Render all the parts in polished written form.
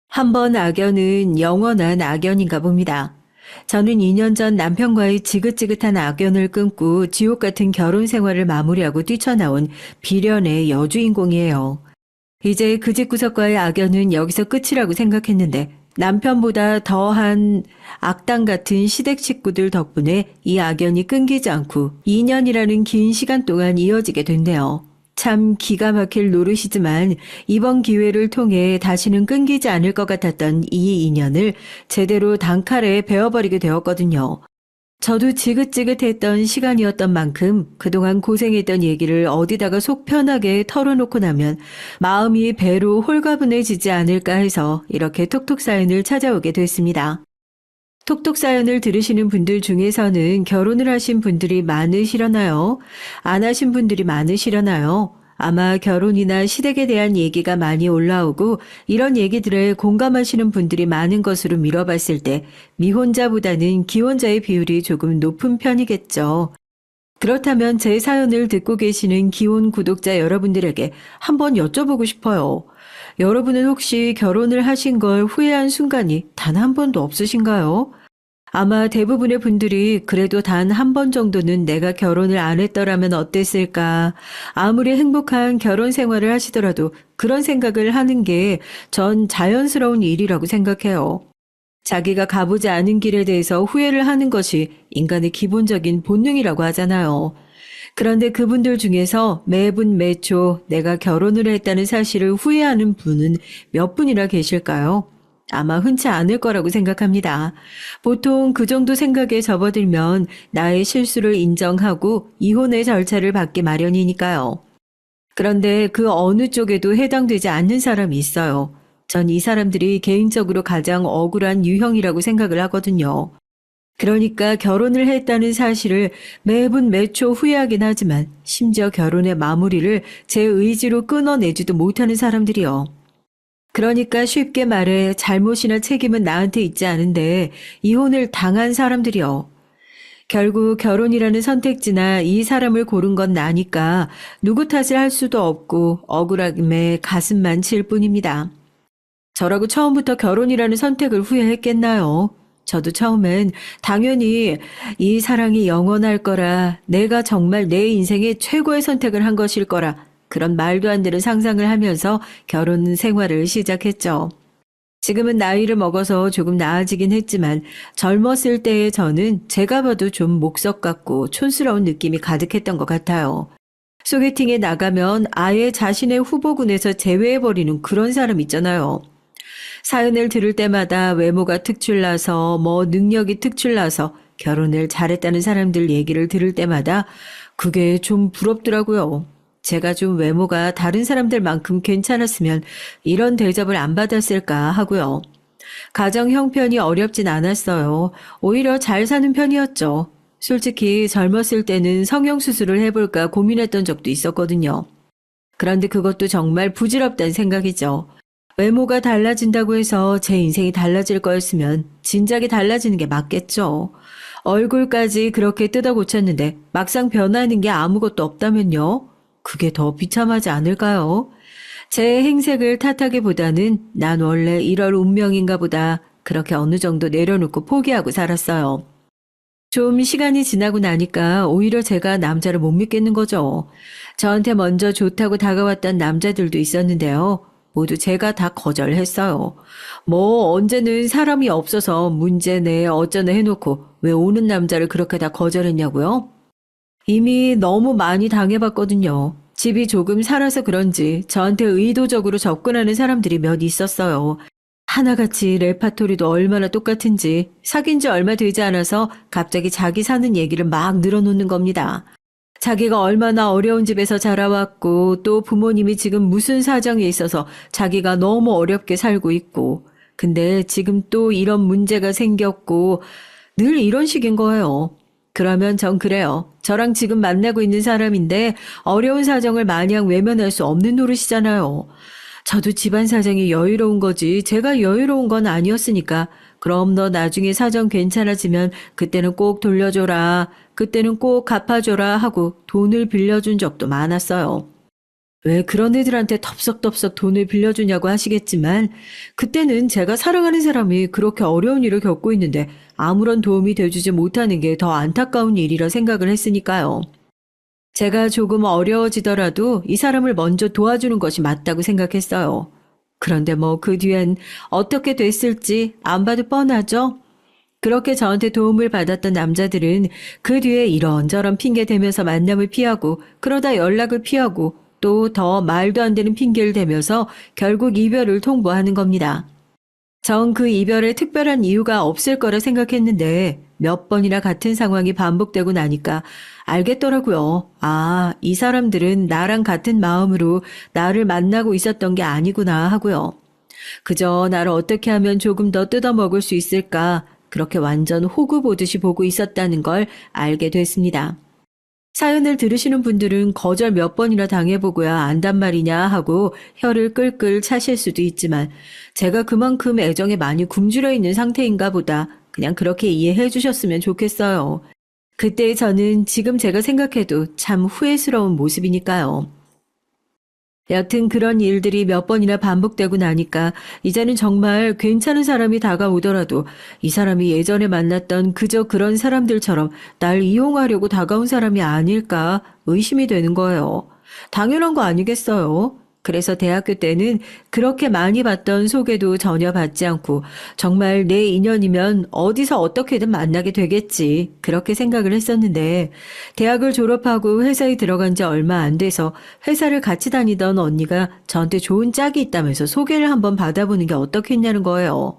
한 번 악연은 영원한 악연인가 봅니다. 저는 2년 전 남편과의 지긋지긋한 악연을 끊고 지옥 같은 결혼 생활을 마무리하고 뛰쳐나온 비련의 여주인공이에요. 이제 그 집구석과의 악연은 여기서 끝이라고 생각했는데 남편보다 더한 악당 같은 시댁 식구들 덕분에 이 악연이 끊기지 않고 2년이라는 긴 시간 동안 이어지게 됐네요. 참 기가 막힐 노릇이지만 이번 기회를 통해 다시는 끊기지 않을 것 같았던 이 인연을 제대로 단칼에 베어버리게 되었거든요. 저도 지긋지긋했던 시간이었던 만큼 그동안 고생했던 얘기를 어디다가 속 편하게 털어놓고 나면 마음이 배로 홀가분해지지 않을까 해서 이렇게 톡톡 사연을 찾아오게 됐습니다. 톡톡 사연을 들으시는 분들 중에서는 결혼을 하신 분들이 많으시려나요? 안 하신 분들이 많으시려나요? 아마 결혼이나 시댁에 대한 얘기가 많이 올라오고 이런 얘기들에 공감하시는 분들이 많은 것으로 미뤄봤을 때 미혼자보다는 기혼자의 비율이 조금 높은 편이겠죠. 그렇다면 제 사연을 듣고 계시는 기혼 구독자 여러분들에게 한번 여쭤보고 싶어요. 여러분은 혹시 결혼을 하신 걸 후회한 순간이 단 한 번도 없으신가요? 아마 대부분의 분들이 그래도 단 한 번 정도는 내가 결혼을 안 했더라면 어땠을까. 아무리 행복한 결혼 생활을 하시더라도 그런 생각을 하는 게 전 자연스러운 일이라고 생각해요. 자기가 가보지 않은 길에 대해서 후회를 하는 것이 인간의 기본적인 본능이라고 하잖아요. 그런데 그분들 중에서 매분 매초 내가 결혼을 했다는 사실을 후회하는 분은 몇 분이나 계실까요? 아마 흔치 않을 거라고 생각합니다. 보통 그 정도 생각에 접어들면 나의 실수를 인정하고 이혼의 절차를 받기 마련이니까요. 그런데 그 어느 쪽에도 해당되지 않는 사람이 있어요. 전 이 사람들이 개인적으로 가장 억울한 유형이라고 생각을 하거든요. 그러니까 결혼을 했다는 사실을 매분 매초 후회하긴 하지만 심지어 결혼의 마무리를 제 의지로 끊어내지도 못하는 사람들이요. 그러니까 쉽게 말해 잘못이나 책임은 나한테 있지 않은데 이혼을 당한 사람들이요. 결국 결혼이라는 선택지나 이 사람을 고른 건 나니까 누구 탓을 할 수도 없고 억울함에 가슴만 칠 뿐입니다. 저라고 처음부터 결혼이라는 선택을 후회했겠나요? 저도 처음엔 당연히 이 사랑이 영원할 거라, 내가 정말 내 인생의 최고의 선택을 한 것일 거라, 그런 말도 안 되는 상상을 하면서 결혼 생활을 시작했죠. 지금은 나이를 먹어서 조금 나아지긴 했지만 젊었을 때의 저는 제가 봐도 좀 목석 같고 촌스러운 느낌이 가득했던 것 같아요. 소개팅에 나가면 아예 자신의 후보군에서 제외해버리는 그런 사람 있잖아요. 사연을 들을 때마다 외모가 특출나서 능력이 특출나서 결혼을 잘했다는 사람들 얘기를 들을 때마다 그게 좀 부럽더라고요. 제가 좀 외모가 다른 사람들만큼 괜찮았으면 이런 대접을 안 받았을까 하고요. 가정 형편이 어렵진 않았어요. 오히려 잘 사는 편이었죠. 솔직히 젊었을 때는 성형수술을 해볼까 고민했던 적도 있었거든요. 그런데 그것도 정말 부질없다는 생각이죠. 외모가 달라진다고 해서 제 인생이 달라질 거였으면 진작에 달라지는 게 맞겠죠. 얼굴까지 그렇게 뜯어 고쳤는데 막상 변하는 게 아무것도 없다면요? 그게 더 비참하지 않을까요? 제 행색을 탓하기보다는 난 원래 이럴 운명인가 보다 그렇게 어느 정도 내려놓고 포기하고 살았어요. 좀 시간이 지나고 나니까 오히려 제가 남자를 못 믿겠는 거죠. 저한테 먼저 좋다고 다가왔던 남자들도 있었는데요. 모두 제가 다 거절했어요. 언제는 사람이 없어서 문제네 어쩌네 해놓고 왜 오는 남자를 그렇게 다 거절했냐고요? 이미 너무 많이 당해봤거든요. 집이 조금 살아서 그런지 저한테 의도적으로 접근하는 사람들이 몇 있었어요. 하나같이 레파토리도 얼마나 똑같은지 사귄 지 얼마 되지 않아서 갑자기 자기 사는 얘기를 막 늘어놓는 겁니다. 자기가 얼마나 어려운 집에서 자라왔고 또 부모님이 지금 무슨 사정에 있어서 자기가 너무 어렵게 살고 있고 근데 지금 또 이런 문제가 생겼고 늘 이런 식인 거예요. 그러면 전 그래요. 저랑 지금 만나고 있는 사람인데 어려운 사정을 마냥 외면할 수 없는 노릇이잖아요. 저도 집안 사정이 여유로운 거지 제가 여유로운 건 아니었으니까 그럼 너 나중에 사정 괜찮아지면 그때는 꼭 돌려줘라. 그때는 꼭 갚아줘라 하고 돈을 빌려준 적도 많았어요. 왜 그런 애들한테 덥석덥석 돈을 빌려주냐고 하시겠지만 그때는 제가 사랑하는 사람이 그렇게 어려운 일을 겪고 있는데 아무런 도움이 돼주지 못하는 게 더 안타까운 일이라 생각을 했으니까요. 제가 조금 어려워지더라도 이 사람을 먼저 도와주는 것이 맞다고 생각했어요. 그런데 뭐 그 뒤엔 어떻게 됐을지 안 봐도 뻔하죠? 그렇게 저한테 도움을 받았던 남자들은 그 뒤에 이런저런 핑계 대면서 만남을 피하고 그러다 연락을 피하고 또 더 말도 안 되는 핑계를 대면서 결국 이별을 통보하는 겁니다. 전 그 이별에 특별한 이유가 없을 거라 생각했는데 몇 번이나 같은 상황이 반복되고 나니까 알겠더라고요. 아, 이 사람들은 나랑 같은 마음으로 나를 만나고 있었던 게 아니구나 하고요. 그저 나를 어떻게 하면 조금 더 뜯어먹을 수 있을까 그렇게 완전 호구 보듯이 보고 있었다는 걸 알게 됐습니다. 사연을 들으시는 분들은 거절 몇 번이나 당해보고야 안단 말이냐 하고 혀를 끌끌 차실 수도 있지만 제가 그만큼 애정에 많이 굶주려 있는 상태인가 보다 그냥 그렇게 이해해 주셨으면 좋겠어요. 그때의 저는 지금 제가 생각해도 참 후회스러운 모습이니까요. 여튼 그런 일들이 몇 번이나 반복되고 나니까 이제는 정말 괜찮은 사람이 다가오더라도 이 사람이 예전에 만났던 그저 그런 사람들처럼 날 이용하려고 다가온 사람이 아닐까 의심이 되는 거예요. 당연한 거 아니겠어요? 그래서 대학교 때는 그렇게 많이 받던 소개도 전혀 받지 않고 정말 내 인연이면 어디서 어떻게든 만나게 되겠지 그렇게 생각을 했었는데 대학을 졸업하고 회사에 들어간 지 얼마 안 돼서 회사를 같이 다니던 언니가 저한테 좋은 짝이 있다면서 소개를 한번 받아보는 게 어떻겠냐는 거예요.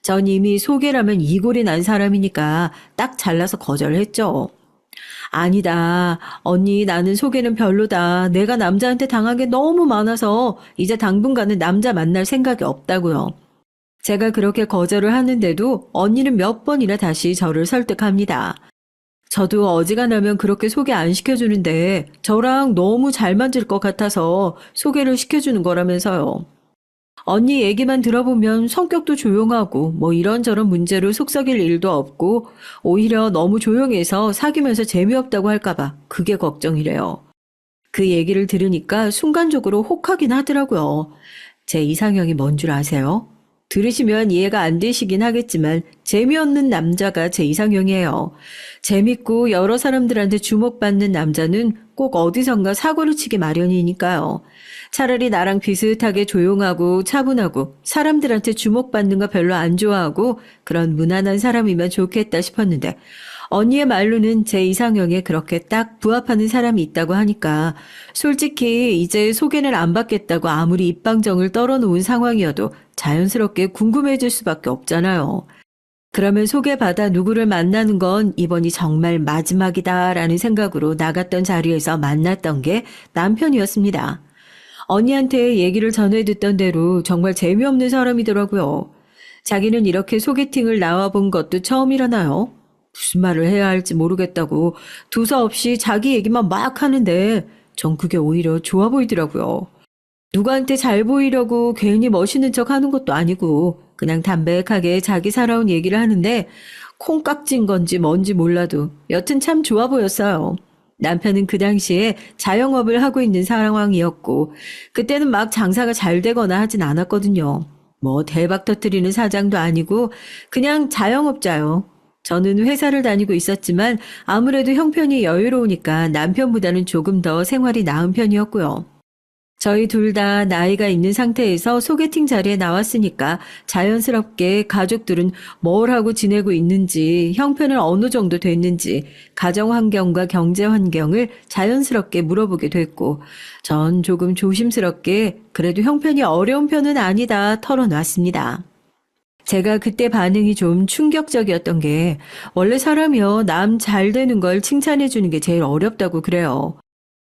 전 이미 소개라면 이골이 난 사람이니까 딱 잘라서 거절했죠. 아니다. 언니, 나는 소개는 별로다. 내가 남자한테 당한 게 너무 많아서 이제 당분간은 남자 만날 생각이 없다고요. 제가 그렇게 거절을 하는데도 언니는 몇 번이나 다시 저를 설득합니다. 저도 어지간하면 그렇게 소개 안 시켜주는데 저랑 너무 잘 맞을 것 같아서 소개를 시켜주는 거라면서요. 언니 얘기만 들어보면 성격도 조용하고 뭐 이런저런 문제로 속썩일 일도 없고 오히려 너무 조용해서 사귀면서 재미없다고 할까봐 그게 걱정이래요. 그 얘기를 들으니까 순간적으로 혹하긴 하더라고요. 제 이상형이 뭔 줄 아세요? 들으시면 이해가 안 되시긴 하겠지만 재미없는 남자가 제 이상형이에요. 재밌고 여러 사람들한테 주목받는 남자는 꼭 어디선가 사고를 치기 마련이니까요. 차라리 나랑 비슷하게 조용하고 차분하고 사람들한테 주목받는 거 별로 안 좋아하고 그런 무난한 사람이면 좋겠다 싶었는데 언니의 말로는 제 이상형에 그렇게 딱 부합하는 사람이 있다고 하니까 솔직히 이제 소개를 안 받겠다고 아무리 입방정을 떨어놓은 상황이어도 자연스럽게 궁금해질 수밖에 없잖아요. 그러면 소개받아 누구를 만나는 건 이번이 정말 마지막이다라는 생각으로 나갔던 자리에서 만났던 게 남편이었습니다. 언니한테 얘기를 전해 듣던 대로 정말 재미없는 사람이더라고요. 자기는 이렇게 소개팅을 나와본 것도 처음이라나요? 무슨 말을 해야 할지 모르겠다고 두서없이 자기 얘기만 막 하는데 전 그게 오히려 좋아 보이더라고요. 누구한테 잘 보이려고 괜히 멋있는 척 하는 것도 아니고 그냥 담백하게 자기 살아온 얘기를 하는데 콩깍진 건지 뭔지 몰라도 여튼 참 좋아 보였어요. 남편은 그 당시에 자영업을 하고 있는 상황이었고 그때는 막 장사가 잘 되거나 하진 않았거든요. 뭐 대박 터뜨리는 사장도 아니고 그냥 자영업자요. 저는 회사를 다니고 있었지만 아무래도 형편이 여유로우니까 남편보다는 조금 더 생활이 나은 편이었고요. 저희 둘 다 나이가 있는 상태에서 소개팅 자리에 나왔으니까 자연스럽게 가족들은 뭘 하고 지내고 있는지, 형편은 어느 정도 됐는지, 가정 환경과 경제 환경을 자연스럽게 물어보게 됐고, 전 조금 조심스럽게 그래도 형편이 어려운 편은 아니다 털어놨습니다. 제가 그때 반응이 좀 충격적이었던 게 원래 사람이요 남 잘 되는 걸 칭찬해 주는 게 제일 어렵다고 그래요.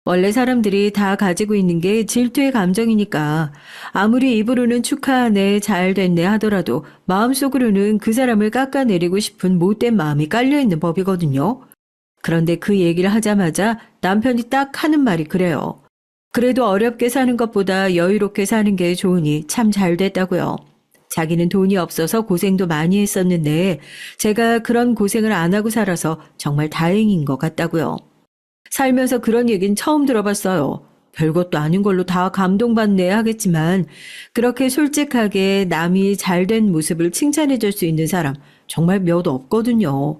원래 사람들이 다 가지고 있는 게 질투의 감정이니까 아무리 입으로는 축하하네 잘 됐네 하더라도 마음속으로는 그 사람을 깎아내리고 싶은 못된 마음이 깔려있는 법이거든요. 그런데 그 얘기를 하자마자 남편이 딱 하는 말이 그래요. 그래도 어렵게 사는 것보다 여유롭게 사는 게 좋으니 참 잘 됐다고요. 자기는 돈이 없어서 고생도 많이 했었는데 제가 그런 고생을 안 하고 살아서 정말 다행인 것 같다고요. 살면서 그런 얘긴 처음 들어봤어요. 별것도 아닌 걸로 다 감동받네 하겠지만 그렇게 솔직하게 남이 잘된 모습을 칭찬해 줄 수 있는 사람 정말 몇 없거든요.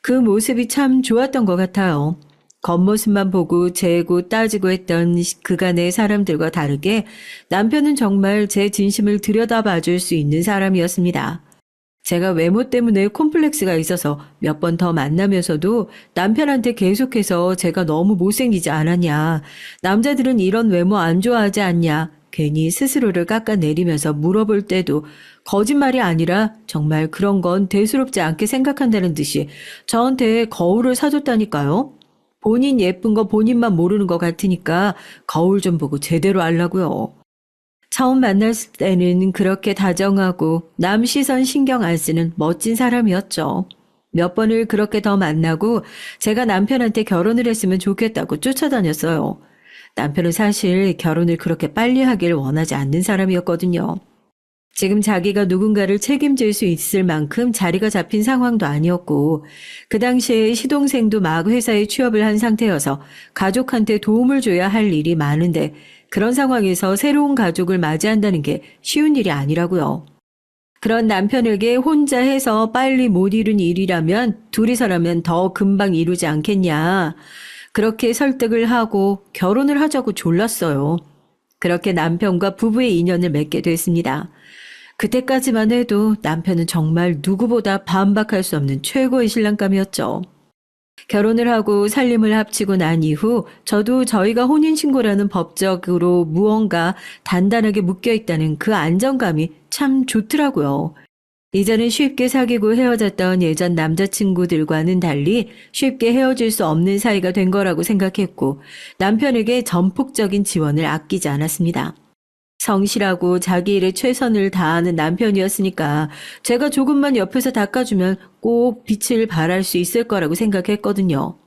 그 모습이 참 좋았던 것 같아요. 겉모습만 보고 재고 따지고 했던 그간의 사람들과 다르게 남편은 정말 제 진심을 들여다봐 줄 수 있는 사람이었습니다. 제가 외모 때문에 콤플렉스가 있어서 몇 번 더 만나면서도 남편한테 계속해서 제가 너무 못생기지 않았냐, 남자들은 이런 외모 안 좋아하지 않냐, 괜히 스스로를 깎아내리면서 물어볼 때도 거짓말이 아니라 정말 그런 건 대수롭지 않게 생각한다는 듯이 저한테 거울을 사줬다니까요. 본인 예쁜 거 본인만 모르는 것 같으니까 거울 좀 보고 제대로 알라고요. 처음 만났을 때는 그렇게 다정하고 남 시선 신경 안 쓰는 멋진 사람이었죠. 몇 번을 그렇게 더 만나고 제가 남편한테 결혼을 했으면 좋겠다고 쫓아다녔어요. 남편은 사실 결혼을 그렇게 빨리 하길 원하지 않는 사람이었거든요. 지금 자기가 누군가를 책임질 수 있을 만큼 자리가 잡힌 상황도 아니었고 그 당시에 시동생도 막 회사에 취업을 한 상태여서 가족한테 도움을 줘야 할 일이 많은데 그런 상황에서 새로운 가족을 맞이한다는 게 쉬운 일이 아니라고요. 그런 남편에게 혼자 해서 빨리 못 이룬 일이라면 둘이서라면 더 금방 이루지 않겠냐. 그렇게 설득을 하고 결혼을 하자고 졸랐어요. 그렇게 남편과 부부의 인연을 맺게 됐습니다. 그때까지만 해도 남편은 정말 누구보다 반박할 수 없는 최고의 신랑감이었죠. 결혼을 하고 살림을 합치고 난 이후 저도 저희가 혼인신고라는 법적으로 무언가 단단하게 묶여있다는 그 안정감이 참 좋더라고요. 이제는 쉽게 사귀고 헤어졌던 예전 남자친구들과는 달리 쉽게 헤어질 수 없는 사이가 된 거라고 생각했고 남편에게 전폭적인 지원을 아끼지 않았습니다. 성실하고 자기 일에 최선을 다하는 남편이었으니까 제가 조금만 옆에서 닦아주면 꼭 빛을 발할 수 있을 거라고 생각했거든요.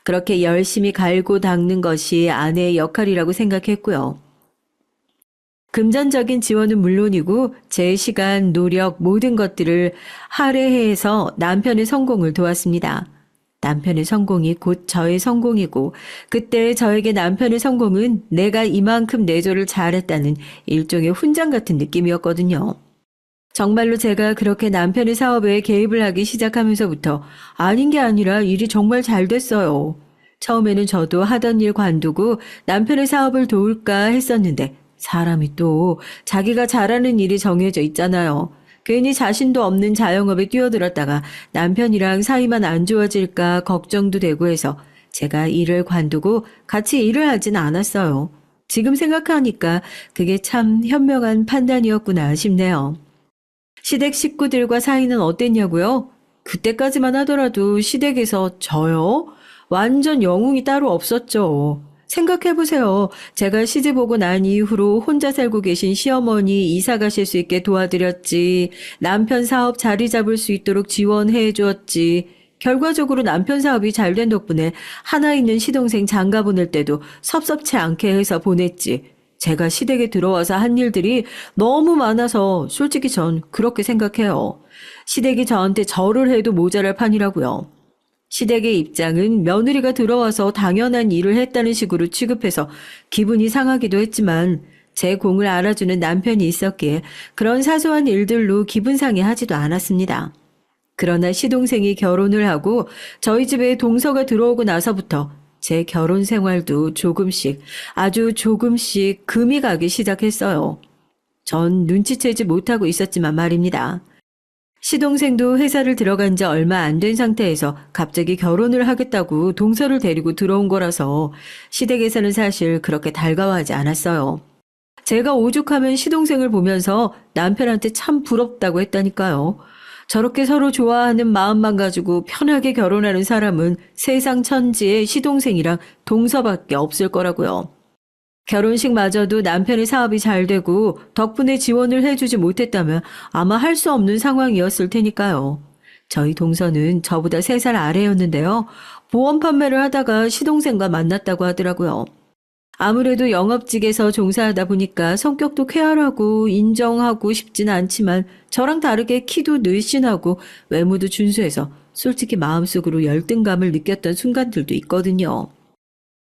그렇게 열심히 갈고 닦는 것이 아내의 역할이라고 생각했고요. 금전적인 지원은 물론이고 제 시간, 노력, 모든 것들을 할애해서 남편의 성공을 도왔습니다. 남편의 성공이 곧 저의 성공이고 그때 저에게 남편의 성공은 내가 이만큼 내조를 잘했다는 일종의 훈장 같은 느낌이었거든요. 정말로 제가 그렇게 남편의 사업에 개입을 하기 시작하면서부터 아닌 게 아니라 일이 정말 잘 됐어요. 처음에는 저도 하던 일 관두고 남편의 사업을 도울까 했었는데 사람이 또 자기가 잘하는 일이 정해져 있잖아요. 괜히 자신도 없는 자영업에 뛰어들었다가 남편이랑 사이만 안 좋아질까 걱정도 되고 해서 제가 일을 관두고 같이 일을 하진 않았어요. 지금 생각하니까 그게 참 현명한 판단이었구나 싶네요. 시댁 식구들과 사이는 어땠냐고요? 그때까지만 하더라도 시댁에서 저요? 완전 영웅이 따로 없었죠. 생각해보세요. 제가 시집 오고 난 이후로 혼자 살고 계신 시어머니 이사 가실 수 있게 도와드렸지. 남편 사업 자리 잡을 수 있도록 지원해 주었지. 결과적으로 남편 사업이 잘 된 덕분에 하나 있는 시동생 장가 보낼 때도 섭섭치 않게 해서 보냈지. 제가 시댁에 들어와서 한 일들이 너무 많아서 솔직히 전 그렇게 생각해요. 시댁이 저한테 절을 해도 모자랄 판이라고요. 시댁의 입장은 며느리가 들어와서 당연한 일을 했다는 식으로 취급해서 기분이 상하기도 했지만 제 공을 알아주는 남편이 있었기에 그런 사소한 일들로 기분 상해하지도 않았습니다. 그러나 시동생이 결혼을 하고 저희 집에 동서가 들어오고 나서부터 제 결혼 생활도 조금씩 아주 조금씩 금이 가기 시작했어요. 전 눈치채지 못하고 있었지만 말입니다. 시동생도 회사를 들어간 지 얼마 안 된 상태에서 갑자기 결혼을 하겠다고 동서를 데리고 들어온 거라서 시댁에서는 사실 그렇게 달가워하지 않았어요. 제가 오죽하면 시동생을 보면서 남편한테 참 부럽다고 했다니까요. 저렇게 서로 좋아하는 마음만 가지고 편하게 결혼하는 사람은 세상 천지에 시동생이랑 동서밖에 없을 거라고요. 결혼식마저도 남편의 사업이 잘 되고 덕분에 지원을 해주지 못했다면 아마 할 수 없는 상황이었을 테니까요. 저희 동서는 저보다 3살 아래였는데요. 보험 판매를 하다가 시동생과 만났다고 하더라고요. 아무래도 영업직에서 종사하다 보니까 성격도 쾌활하고 인정하고 싶진 않지만 저랑 다르게 키도 늘씬하고 외모도 준수해서 솔직히 마음속으로 열등감을 느꼈던 순간들도 있거든요.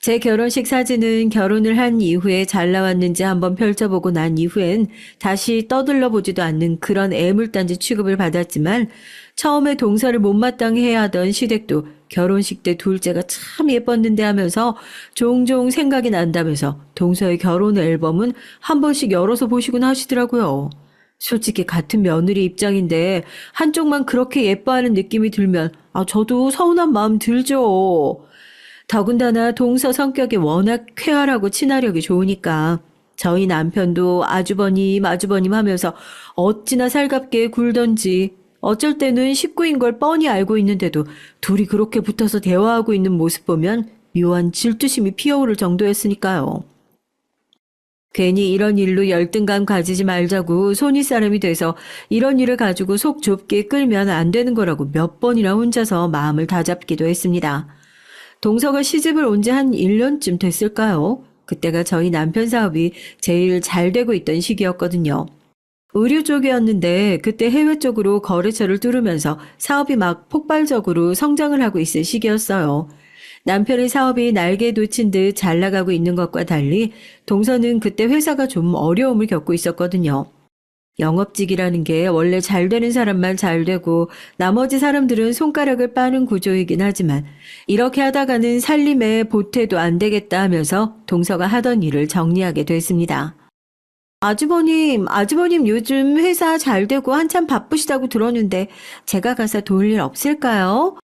제 결혼식 사진은 결혼을 한 이후에 잘 나왔는지 한번 펼쳐보고 난 이후엔 다시 떠들러 보지도 않는 그런 애물단지 취급을 받았지만 처음에 동서를 못마땅히 해야 하던 시댁도 결혼식 때 둘째가 참 예뻤는데 하면서 종종 생각이 난다면서 동서의 결혼 앨범은 한 번씩 열어서 보시곤 하시더라고요. 솔직히 같은 며느리 입장인데 한쪽만 그렇게 예뻐하는 느낌이 들면 저도 서운한 마음 들죠. 더군다나 동서 성격이 워낙 쾌활하고 친화력이 좋으니까 저희 남편도 아주버님 하면서 어찌나 살갑게 굴던지 어쩔 때는 식구인 걸 뻔히 알고 있는데도 둘이 그렇게 붙어서 대화하고 있는 모습 보면 묘한 질투심이 피어오를 정도였으니까요. 괜히 이런 일로 열등감 가지지 말자고 손윗사람이 돼서 이런 일을 가지고 속 좁게 끌면 안 되는 거라고 몇 번이나 혼자서 마음을 다잡기도 했습니다. 동서가 시집을 온 지 한 1년쯤 됐을까요? 그때가 저희 남편 사업이 제일 잘 되고 있던 시기였거든요. 의류 쪽이었는데 그때 해외 쪽으로 거래처를 뚫으면서 사업이 막 폭발적으로 성장을 하고 있을 시기였어요. 남편의 사업이 날개에 놓친 듯 잘 나가고 있는 것과 달리 동서는 그때 회사가 좀 어려움을 겪고 있었거든요. 영업직이라는 게 원래 잘 되는 사람만 잘 되고 나머지 사람들은 손가락을 빠는 구조이긴 하지만 이렇게 하다가는 살림에 보태도 안 되겠다 하면서 동서가 하던 일을 정리하게 됐습니다. 아주버님 요즘 회사 잘 되고 한참 바쁘시다고 들었는데 제가 가서 도울 일 없을까요?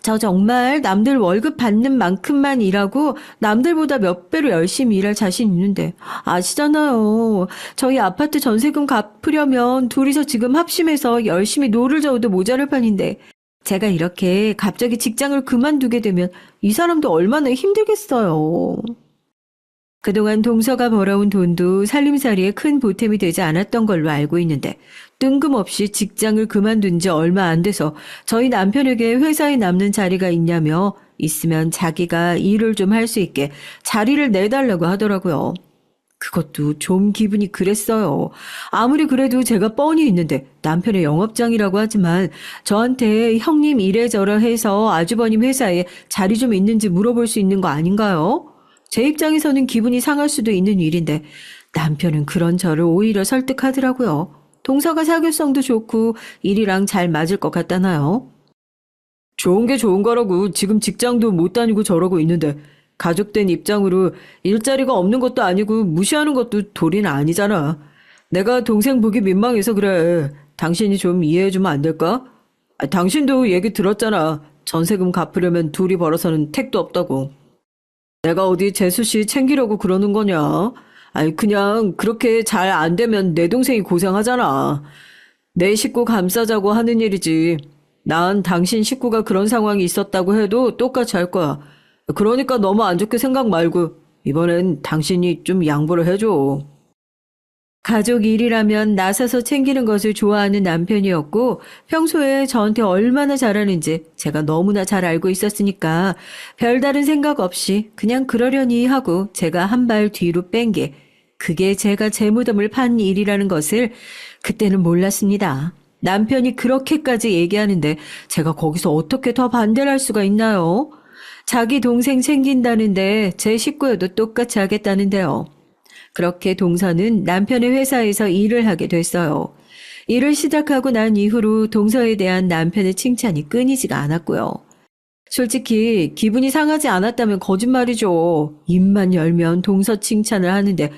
저 정말 남들 월급 받는 만큼만 일하고 남들보다 몇 배로 열심히 일할 자신 있는데 아시잖아요. 저희 아파트 전세금 갚으려면 둘이서 지금 합심해서 열심히 노를 저어도 모자랄 판인데 제가 이렇게 갑자기 직장을 그만두게 되면 이 사람도 얼마나 힘들겠어요. 그동안 동서가 벌어온 돈도 살림살이에 큰 보탬이 되지 않았던 걸로 알고 있는데 뜬금없이 직장을 그만둔 지 얼마 안 돼서 저희 남편에게 회사에 남는 자리가 있냐며 있으면 자기가 일을 좀 할 수 있게 자리를 내달라고 하더라고요. 그것도 좀 기분이 그랬어요. 아무리 그래도 제가 뻔히 있는데 남편의 영업장이라고 하지만 저한테 형님 이래저래 해서 아주버님 회사에 자리 좀 있는지 물어볼 수 있는 거 아닌가요? 제 입장에서는 기분이 상할 수도 있는 일인데 남편은 그런 저를 오히려 설득하더라고요. 동서가 사교성도 좋고 일이랑 잘 맞을 것 같다나요? 좋은 게 좋은 거라고 지금 직장도 못 다니고 저러고 있는데 가족된 입장으로 일자리가 없는 것도 아니고 무시하는 것도 도리는 아니잖아. 내가 동생 보기 민망해서 그래. 당신이 좀 이해해주면 안 될까? 당신도 얘기 들었잖아. 전세금 갚으려면 둘이 벌어서는 택도 없다고. 내가 어디 재수 씨 챙기려고 그러는 거냐? 그냥 그렇게 잘 안 되면 내 동생이 고생하잖아. 내 식구 감싸자고 하는 일이지. 난 당신 식구가 그런 상황이 있었다고 해도 똑같이 할 거야. 그러니까 너무 안 좋게 생각 말고 이번엔 당신이 좀 양보를 해줘. 가족 일이라면 나서서 챙기는 것을 좋아하는 남편이었고 평소에 저한테 얼마나 잘하는지 제가 너무나 잘 알고 있었으니까 별다른 생각 없이 그냥 그러려니 하고 제가 한 발 뒤로 뺀 게 그게 제가 제 무덤을 판 일이라는 것을 그때는 몰랐습니다. 남편이 그렇게까지 얘기하는데 제가 거기서 어떻게 더 반대를 할 수가 있나요? 자기 동생 챙긴다는데 제 식구여도 똑같이 하겠다는데요. 그렇게 동서는 남편의 회사에서 일을 하게 됐어요. 일을 시작하고 난 이후로 동서에 대한 남편의 칭찬이 끊이지가 않았고요. 솔직히 기분이 상하지 않았다면 거짓말이죠. 입만 열면 동서 칭찬을 하는데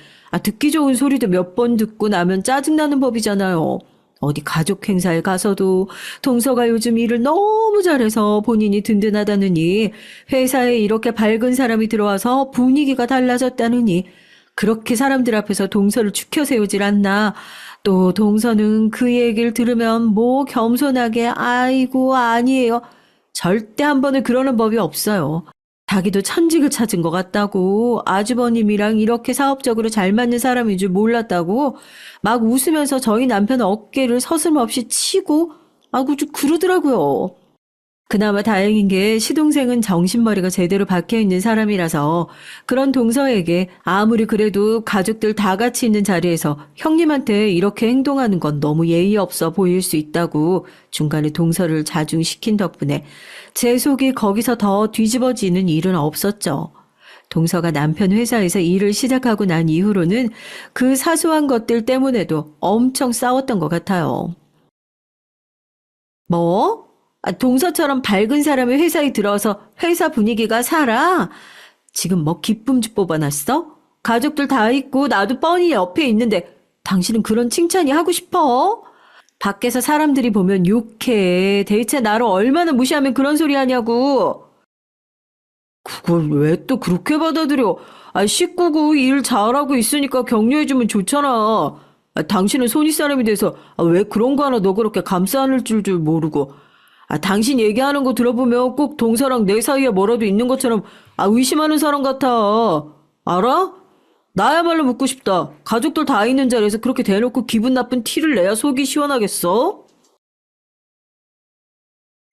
듣기 좋은 소리도 몇 번 듣고 나면 짜증나는 법이잖아요. 어디 가족 행사에 가서도 동서가 요즘 일을 너무 잘해서 본인이 든든하다느니 회사에 이렇게 밝은 사람이 들어와서 분위기가 달라졌다느니 그렇게 사람들 앞에서 동서를 추켜 세우질 않나. 또 동서는 그 얘기를 들으면 뭐 겸손하게 아이고 아니에요. 절대 한 번은 그러는 법이 없어요. 자기도 천직을 찾은 것 같다고 아주버님이랑 이렇게 사업적으로 잘 맞는 사람인 줄 몰랐다고 막 웃으면서 저희 남편 어깨를 서슴없이 치고 그러더라고요. 그나마 다행인 게 시동생은 정신머리가 제대로 박혀있는 사람이라서 그런 동서에게 아무리 그래도 가족들 다 같이 있는 자리에서 형님한테 이렇게 행동하는 건 너무 예의 없어 보일 수 있다고 중간에 동서를 자중시킨 덕분에 제 속이 거기서 더 뒤집어지는 일은 없었죠. 동서가 남편 회사에서 일을 시작하고 난 이후로는 그 사소한 것들 때문에도 엄청 싸웠던 것 같아요. 뭐? 동서처럼 밝은 사람이 회사에 들어서 회사 분위기가 살아? 지금 뭐 기쁨주 뽑아놨어? 가족들 다 있고 나도 뻔히 옆에 있는데 당신은 그런 칭찬이 하고 싶어? 밖에서 사람들이 보면 욕해. 대체 나를 얼마나 무시하면 그런 소리 하냐고. 그걸 왜 또 그렇게 받아들여? 식구고 일 잘하고 있으니까 격려해주면 좋잖아. 당신은 손윗사람이 돼서 왜 그런 거 하나 너 그렇게 감싸 안을 줄 모르고. 당신 얘기하는 거 들어보면 꼭 동서랑 내 사이에 뭐라도 있는 것처럼 의심하는 사람 같아. 알아? 나야말로 묻고 싶다. 가족들 다 있는 자리에서 그렇게 대놓고 기분 나쁜 티를 내야 속이 시원하겠어?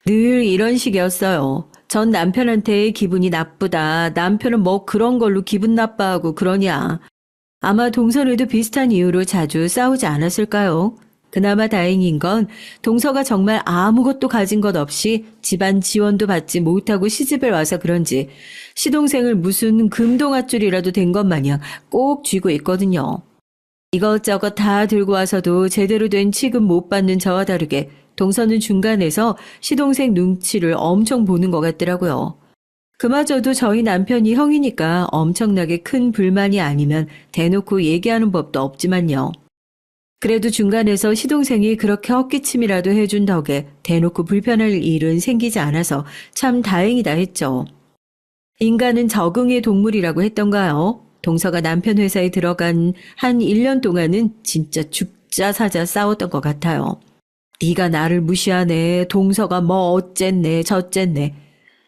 늘 이런 식이었어요. 전 남편한테 기분이 나쁘다. 남편은 뭐 그런 걸로 기분 나빠하고 그러냐. 아마 동서에도 비슷한 이유로 자주 싸우지 않았을까요? 그나마 다행인 건 동서가 정말 아무것도 가진 것 없이 집안 지원도 받지 못하고 시집을 와서 그런지 시동생을 무슨 금동아줄이라도 된 것 마냥 꼭 쥐고 있거든요. 이것저것 다 들고 와서도 제대로 된 취급 못 받는 저와 다르게 동서는 중간에서 시동생 눈치를 엄청 보는 것 같더라고요. 그마저도 저희 남편이 형이니까 엄청나게 큰 불만이 아니면 대놓고 얘기하는 법도 없지만요. 그래도 중간에서 시동생이 그렇게 헛기침이라도 해준 덕에 대놓고 불편할 일은 생기지 않아서 참 다행이다 했죠. 인간은 적응의 동물이라고 했던가요? 동서가 남편 회사에 들어간 한 1년 동안은 진짜 죽자 사자 싸웠던 것 같아요. 네가 나를 무시하네. 동서가 뭐 어쨌네 저쨌네.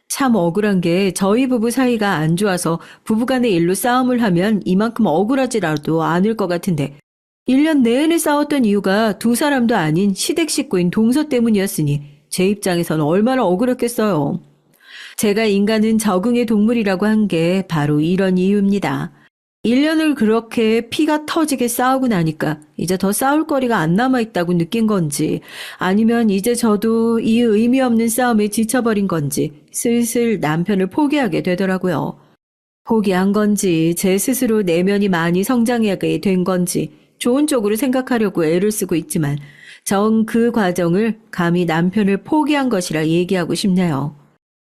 참 억울한 게 저희 부부 사이가 안 좋아서 부부간의 일로 싸움을 하면 이만큼 억울하지라도 않을 것 같은데 1년 내내 싸웠던 이유가 두 사람도 아닌 시댁 식구인 동서 때문이었으니 제 입장에서는 얼마나 억울했겠어요. 제가 인간은 적응의 동물이라고 한 게 바로 이런 이유입니다. 1년을 그렇게 피가 터지게 싸우고 나니까 이제 더 싸울 거리가 안 남아있다고 느낀 건지 아니면 이제 저도 이 의미 없는 싸움에 지쳐버린 건지 슬슬 남편을 포기하게 되더라고요. 포기한 건지 제 스스로 내면이 많이 성장하게 된 건지 좋은 쪽으로 생각하려고 애를 쓰고 있지만 전 그 과정을 감히 남편을 포기한 것이라 얘기하고 싶네요.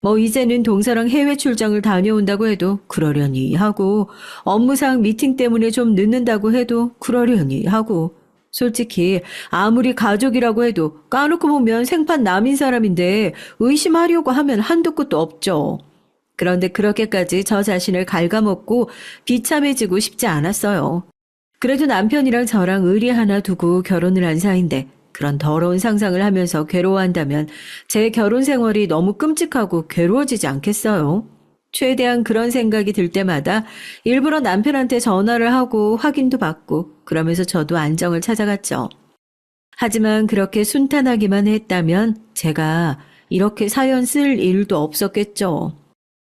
뭐 이제는 동서랑 해외 출장을 다녀온다고 해도 그러려니 하고 업무상 미팅 때문에 좀 늦는다고 해도 그러려니 하고 솔직히 아무리 가족이라고 해도 까놓고 보면 생판 남인 사람인데 의심하려고 하면 한도 끝도 없죠. 그런데 그렇게까지 저 자신을 갉아먹고 비참해지고 싶지 않았어요. 그래도 남편이랑 저랑 의리 하나 두고 결혼을 한 사이인데 그런 더러운 상상을 하면서 괴로워한다면 제 결혼 생활이 너무 끔찍하고 괴로워지지 않겠어요? 최대한 그런 생각이 들 때마다 일부러 남편한테 전화를 하고 확인도 받고 그러면서 저도 안정을 찾아갔죠. 하지만 그렇게 순탄하기만 했다면 제가 이렇게 사연 쓸 일도 없었겠죠.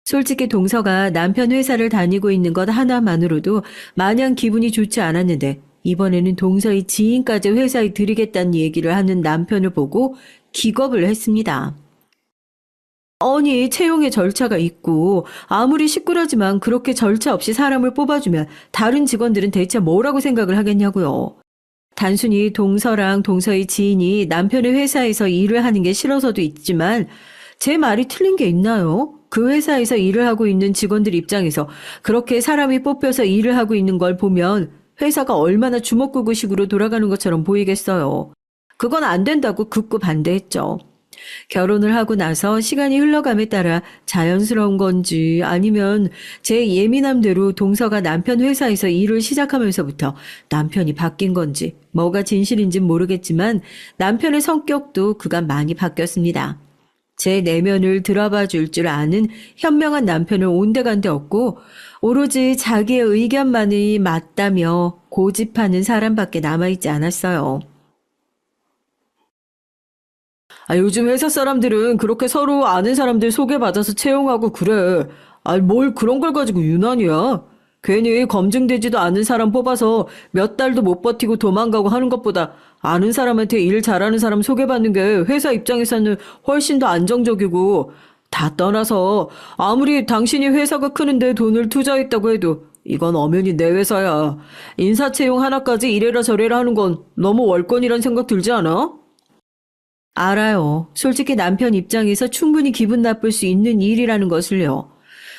솔직히 동서가 남편 회사를 다니고 있는 것 하나만으로도 마냥 기분이 좋지 않았는데 이번에는 동서의 지인까지 회사에 들이겠다는 얘기를 하는 남편을 보고 기겁을 했습니다. 아니, 채용의 절차가 있고 아무리 시끄러지만 그렇게 절차 없이 사람을 뽑아주면 다른 직원들은 대체 뭐라고 생각을 하겠냐고요. 단순히 동서랑 동서의 지인이 남편의 회사에서 일을 하는 게 싫어서도 있지만 제 말이 틀린 게 있나요? 그 회사에서 일을 하고 있는 직원들 입장에서 그렇게 사람이 뽑혀서 일을 하고 있는 걸 보면 회사가 얼마나 주먹구구식으로 돌아가는 것처럼 보이겠어요. 그건 안 된다고 극구 반대했죠. 결혼을 하고 나서 시간이 흘러감에 따라 자연스러운 건지 아니면 제 예민함대로 동서가 남편 회사에서 일을 시작하면서부터 남편이 바뀐 건지 뭐가 진실인진 모르겠지만 남편의 성격도 그간 많이 바뀌었습니다. 제 내면을 들어봐 줄 줄 아는 현명한 남편은 온데간데 없고 오로지 자기의 의견만이 맞다며 고집하는 사람밖에 남아있지 않았어요. 요즘 회사 사람들은 그렇게 서로 아는 사람들 소개받아서 채용하고 그래. 뭘 그런 걸 가지고 유난이야. 괜히 검증되지도 않은 사람 뽑아서 몇 달도 못 버티고 도망가고 하는 것보다 아는 사람한테 일 잘하는 사람 소개받는 게 회사 입장에서는 훨씬 더 안정적이고 다 떠나서 아무리 당신이 회사가 크는데 돈을 투자했다고 해도 이건 엄연히 내 회사야. 인사 채용 하나까지 이래라 저래라 하는 건 너무 월권이란 생각 들지 않아? 알아요. 솔직히 남편 입장에서 충분히 기분 나쁠 수 있는 일이라는 것을요.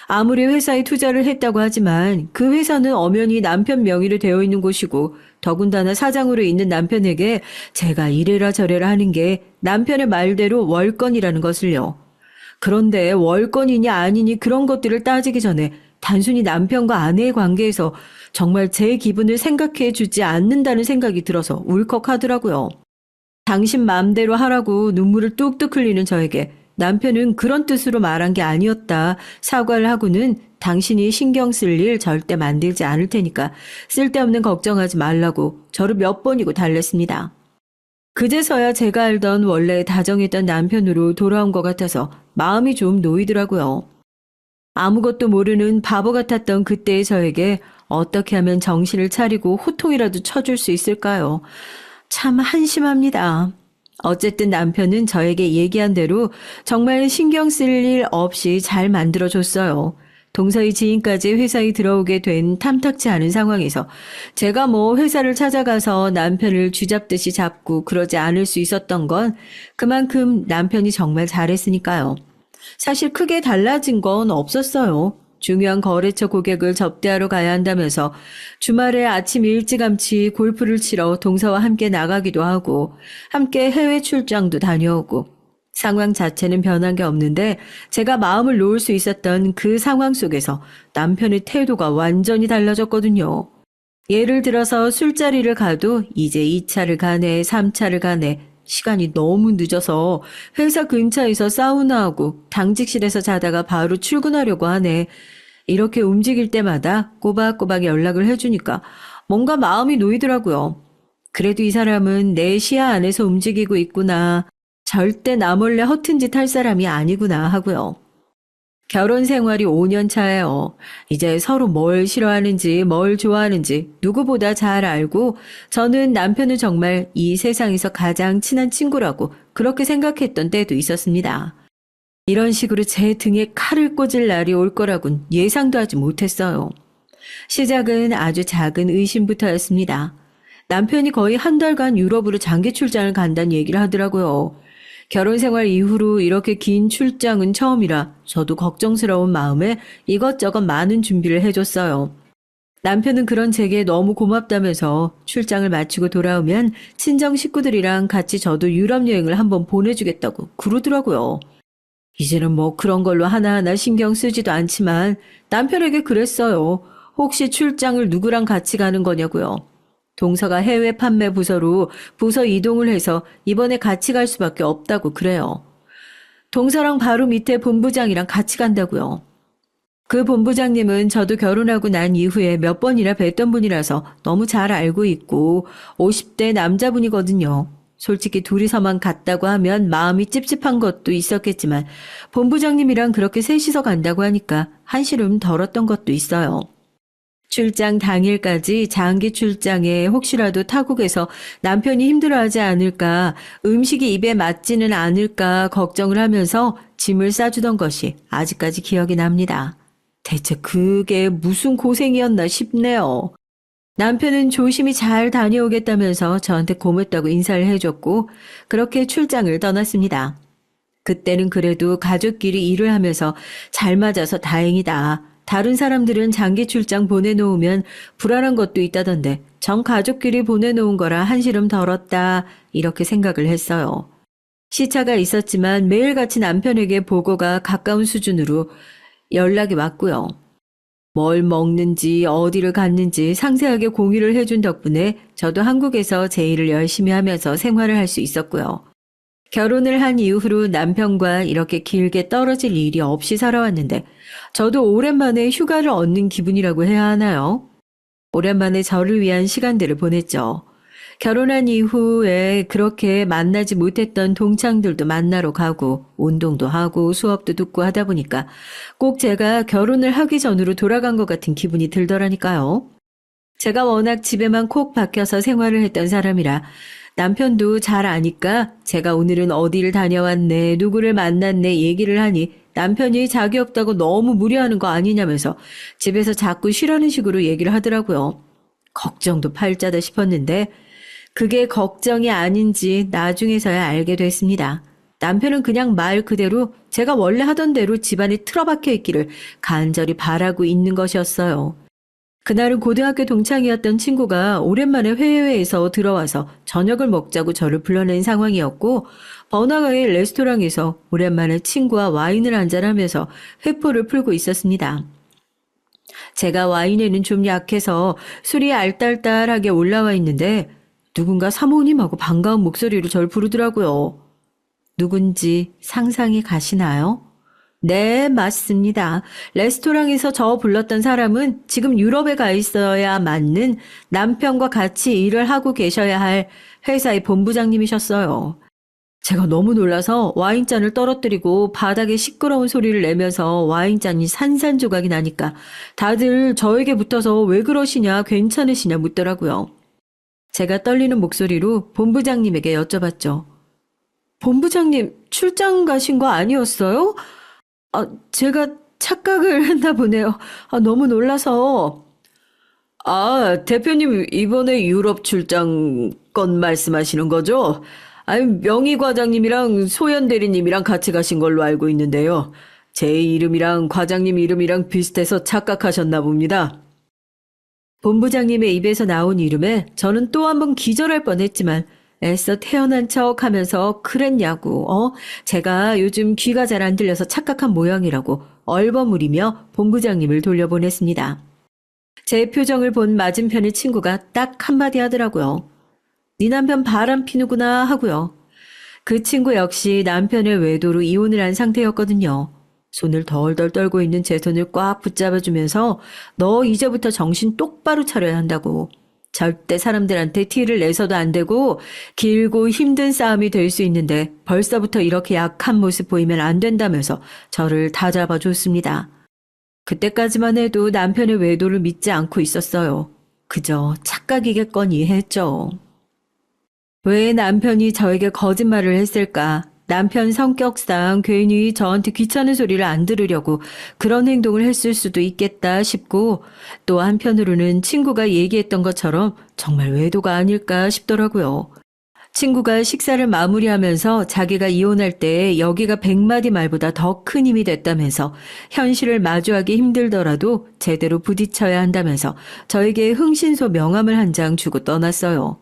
아무리 회사에 투자를 했다고 하지만 그 회사는 엄연히 남편 명의로 되어 있는 곳이고 더군다나 사장으로 있는 남편에게 제가 이래라 저래라 하는 게 남편의 말대로 월권이라는 것을요. 그런데 월권이냐 아니니 그런 것들을 따지기 전에 단순히 남편과 아내의 관계에서 정말 제 기분을 생각해 주지 않는다는 생각이 들어서 울컥하더라고요. 당신 마음대로 하라고 눈물을 뚝뚝 흘리는 저에게 남편은 그런 뜻으로 말한 게 아니었다. 사과를 하고는 당신이 신경 쓸 일 절대 만들지 않을 테니까 쓸데없는 걱정하지 말라고 저를 몇 번이고 달랬습니다. 그제서야 제가 알던 원래 다정했던 남편으로 돌아온 것 같아서 마음이 좀 놓이더라고요. 아무것도 모르는 바보 같았던 그때의 저에게 어떻게 하면 정신을 차리고 호통이라도 쳐줄 수 있을까요? 참 한심합니다. 어쨌든 남편은 저에게 얘기한 대로 정말 신경 쓸 일 없이 잘 만들어줬어요. 동서의 지인까지 회사에 들어오게 된 탐탁치 않은 상황에서 제가 뭐 회사를 찾아가서 남편을 쥐잡듯이 잡고 그러지 않을 수 있었던 건 그만큼 남편이 정말 잘했으니까요. 사실 크게 달라진 건 없었어요. 중요한 거래처 고객을 접대하러 가야 한다면서 주말에 아침 일찌감치 골프를 치러 동서와 함께 나가기도 하고 함께 해외 출장도 다녀오고 상황 자체는 변한 게 없는데 제가 마음을 놓을 수 있었던 그 상황 속에서 남편의 태도가 완전히 달라졌거든요. 예를 들어서 술자리를 가도 이제 2차를 가네, 3차를 가네, 시간이 너무 늦어서 회사 근처에서 사우나하고 당직실에서 자다가 바로 출근하려고 하네. 이렇게 움직일 때마다 꼬박꼬박 연락을 해주니까 뭔가 마음이 놓이더라고요. 그래도 이 사람은 내 시야 안에서 움직이고 있구나. 절대 나 몰래 허튼 짓 할 사람이 아니구나 하고요. 결혼 생활이 5년 차예요. 이제 서로 뭘 싫어하는지 뭘 좋아하는지 누구보다 잘 알고 저는 남편은 정말 이 세상에서 가장 친한 친구라고 그렇게 생각했던 때도 있었습니다. 이런 식으로 제 등에 칼을 꽂을 날이 올 거라곤 예상도 하지 못했어요. 시작은 아주 작은 의심부터였습니다. 남편이 거의 한 달간 유럽으로 장기 출장을 간다는 얘기를 하더라고요. 결혼 생활 이후로 이렇게 긴 출장은 처음이라 저도 걱정스러운 마음에 이것저것 많은 준비를 해줬어요. 남편은 그런 제게 너무 고맙다면서 출장을 마치고 돌아오면 친정 식구들이랑 같이 저도 유럽 여행을 한번 보내주겠다고 그러더라고요. 이제는 뭐 그런 걸로 하나하나 신경 쓰지도 않지만 남편에게 그랬어요. 혹시 출장을 누구랑 같이 가는 거냐고요. 동서가 해외 판매 부서로 부서 이동을 해서 이번에 같이 갈 수밖에 없다고 그래요. 동서랑 바로 밑에 본부장이랑 같이 간다고요. 그 본부장님은 저도 결혼하고 난 이후에 몇 번이나 뵀던 분이라서 너무 잘 알고 있고 50대 남자분이거든요. 솔직히 둘이서만 갔다고 하면 마음이 찝찝한 것도 있었겠지만 본부장님이랑 그렇게 셋이서 간다고 하니까 한시름 덜었던 것도 있어요. 출장 당일까지 장기 출장에 혹시라도 타국에서 남편이 힘들어하지 않을까, 음식이 입에 맞지는 않을까 걱정을 하면서 짐을 싸주던 것이 아직까지 기억이 납니다. 대체 그게 무슨 고생이었나 싶네요. 남편은 조심히 잘 다녀오겠다면서 저한테 고맙다고 인사를 해줬고 그렇게 출장을 떠났습니다. 그때는 그래도 가족끼리 일을 하면서 잘 맞아서 다행이다. 다른 사람들은 장기 출장 보내놓으면 불안한 것도 있다던데 전 가족끼리 보내놓은 거라 한시름 덜었다 이렇게 생각을 했어요. 시차가 있었지만 매일같이 남편에게 보고가 가까운 수준으로 연락이 왔고요. 뭘 먹는지 어디를 갔는지 상세하게 공유를 해준 덕분에 저도 한국에서 제 일을 열심히 하면서 생활을 할 수 있었고요. 결혼을 한 이후로 남편과 이렇게 길게 떨어질 일이 없이 살아왔는데 저도 오랜만에 휴가를 얻는 기분이라고 해야 하나요? 오랜만에 저를 위한 시간들을 보냈죠. 결혼한 이후에 그렇게 만나지 못했던 동창들도 만나러 가고 운동도 하고 수업도 듣고 하다 보니까 꼭 제가 결혼을 하기 전으로 돌아간 것 같은 기분이 들더라니까요. 제가 워낙 집에만 콕 박혀서 생활을 했던 사람이라 남편도 잘 아니까 제가 오늘은 어디를 다녀왔네, 누구를 만났네 얘기를 하니 남편이 자기 없다고 너무 무리하는 거 아니냐면서 집에서 자꾸 쉬라는 식으로 얘기를 하더라고요. 걱정도 팔자다 싶었는데 그게 걱정이 아닌지 나중에서야 알게 됐습니다. 남편은 그냥 말 그대로 제가 원래 하던 대로 집안에 틀어박혀 있기를 간절히 바라고 있는 것이었어요. 그날은 고등학교 동창이었던 친구가 오랜만에 해외에서 들어와서 저녁을 먹자고 저를 불러낸 상황이었고, 번화가의 레스토랑에서 오랜만에 친구와 와인을 한잔하면서 회포를 풀고 있었습니다. 제가 와인에는 좀 약해서 술이 알딸딸하게 올라와 있는데 누군가 사모님하고 반가운 목소리로 절 부르더라고요. 누군지 상상이 가시나요? 네, 맞습니다. 레스토랑에서 저 불렀던 사람은 지금 유럽에 가 있어야 맞는 남편과 같이 일을 하고 계셔야 할 회사의 본부장님이셨어요. 제가 너무 놀라서 와인잔을 떨어뜨리고 바닥에 시끄러운 소리를 내면서 와인잔이 산산조각이 나니까 다들 저에게 붙어서 왜 그러시냐, 괜찮으시냐 묻더라고요. 제가 떨리는 목소리로 본부장님에게 여쭤봤죠. 본부장님 출장 가신 거 아니었어요? 제가 착각을 했나 보네요. 너무 놀라서. 대표님 이번에 유럽 출장 건 말씀하시는 거죠? 아니, 명희 과장님이랑 소연 대리님이랑 같이 가신 걸로 알고 있는데요. 제 이름이랑 과장님 이름이랑 비슷해서 착각하셨나 봅니다. 본부장님의 입에서 나온 이름에 저는 또 한 번 기절할 뻔했지만 애써 태어난 척 하면서 그랬냐고, 제가 요즘 귀가 잘 안 들려서 착각한 모양이라고 얼버무리며 본부장님을 돌려보냈습니다. 제 표정을 본 맞은편의 친구가 딱 한마디 하더라고요. 네 남편 바람 피누구나 하고요. 그 친구 역시 남편의 외도로 이혼을 한 상태였거든요. 손을 덜덜 떨고 있는 제 손을 꽉 붙잡아주면서 너 이제부터 정신 똑바로 차려야 한다고. 절대 사람들한테 티를 내서도 안 되고 길고 힘든 싸움이 될 수 있는데 벌써부터 이렇게 약한 모습 보이면 안 된다면서 저를 다잡아 줬습니다. 그때까지만 해도 남편의 외도를 믿지 않고 있었어요. 그저 착각이겠거니 했죠. 왜 남편이 저에게 거짓말을 했을까? 남편 성격상 괜히 저한테 귀찮은 소리를 안 들으려고 그런 행동을 했을 수도 있겠다 싶고 또 한편으로는 친구가 얘기했던 것처럼 정말 외도가 아닐까 싶더라고요. 친구가 식사를 마무리하면서 자기가 이혼할 때 여기가 100마디 말보다 더 큰 힘이 됐다면서 현실을 마주하기 힘들더라도 제대로 부딪혀야 한다면서 저에게 흥신소 명함을 한 장 주고 떠났어요.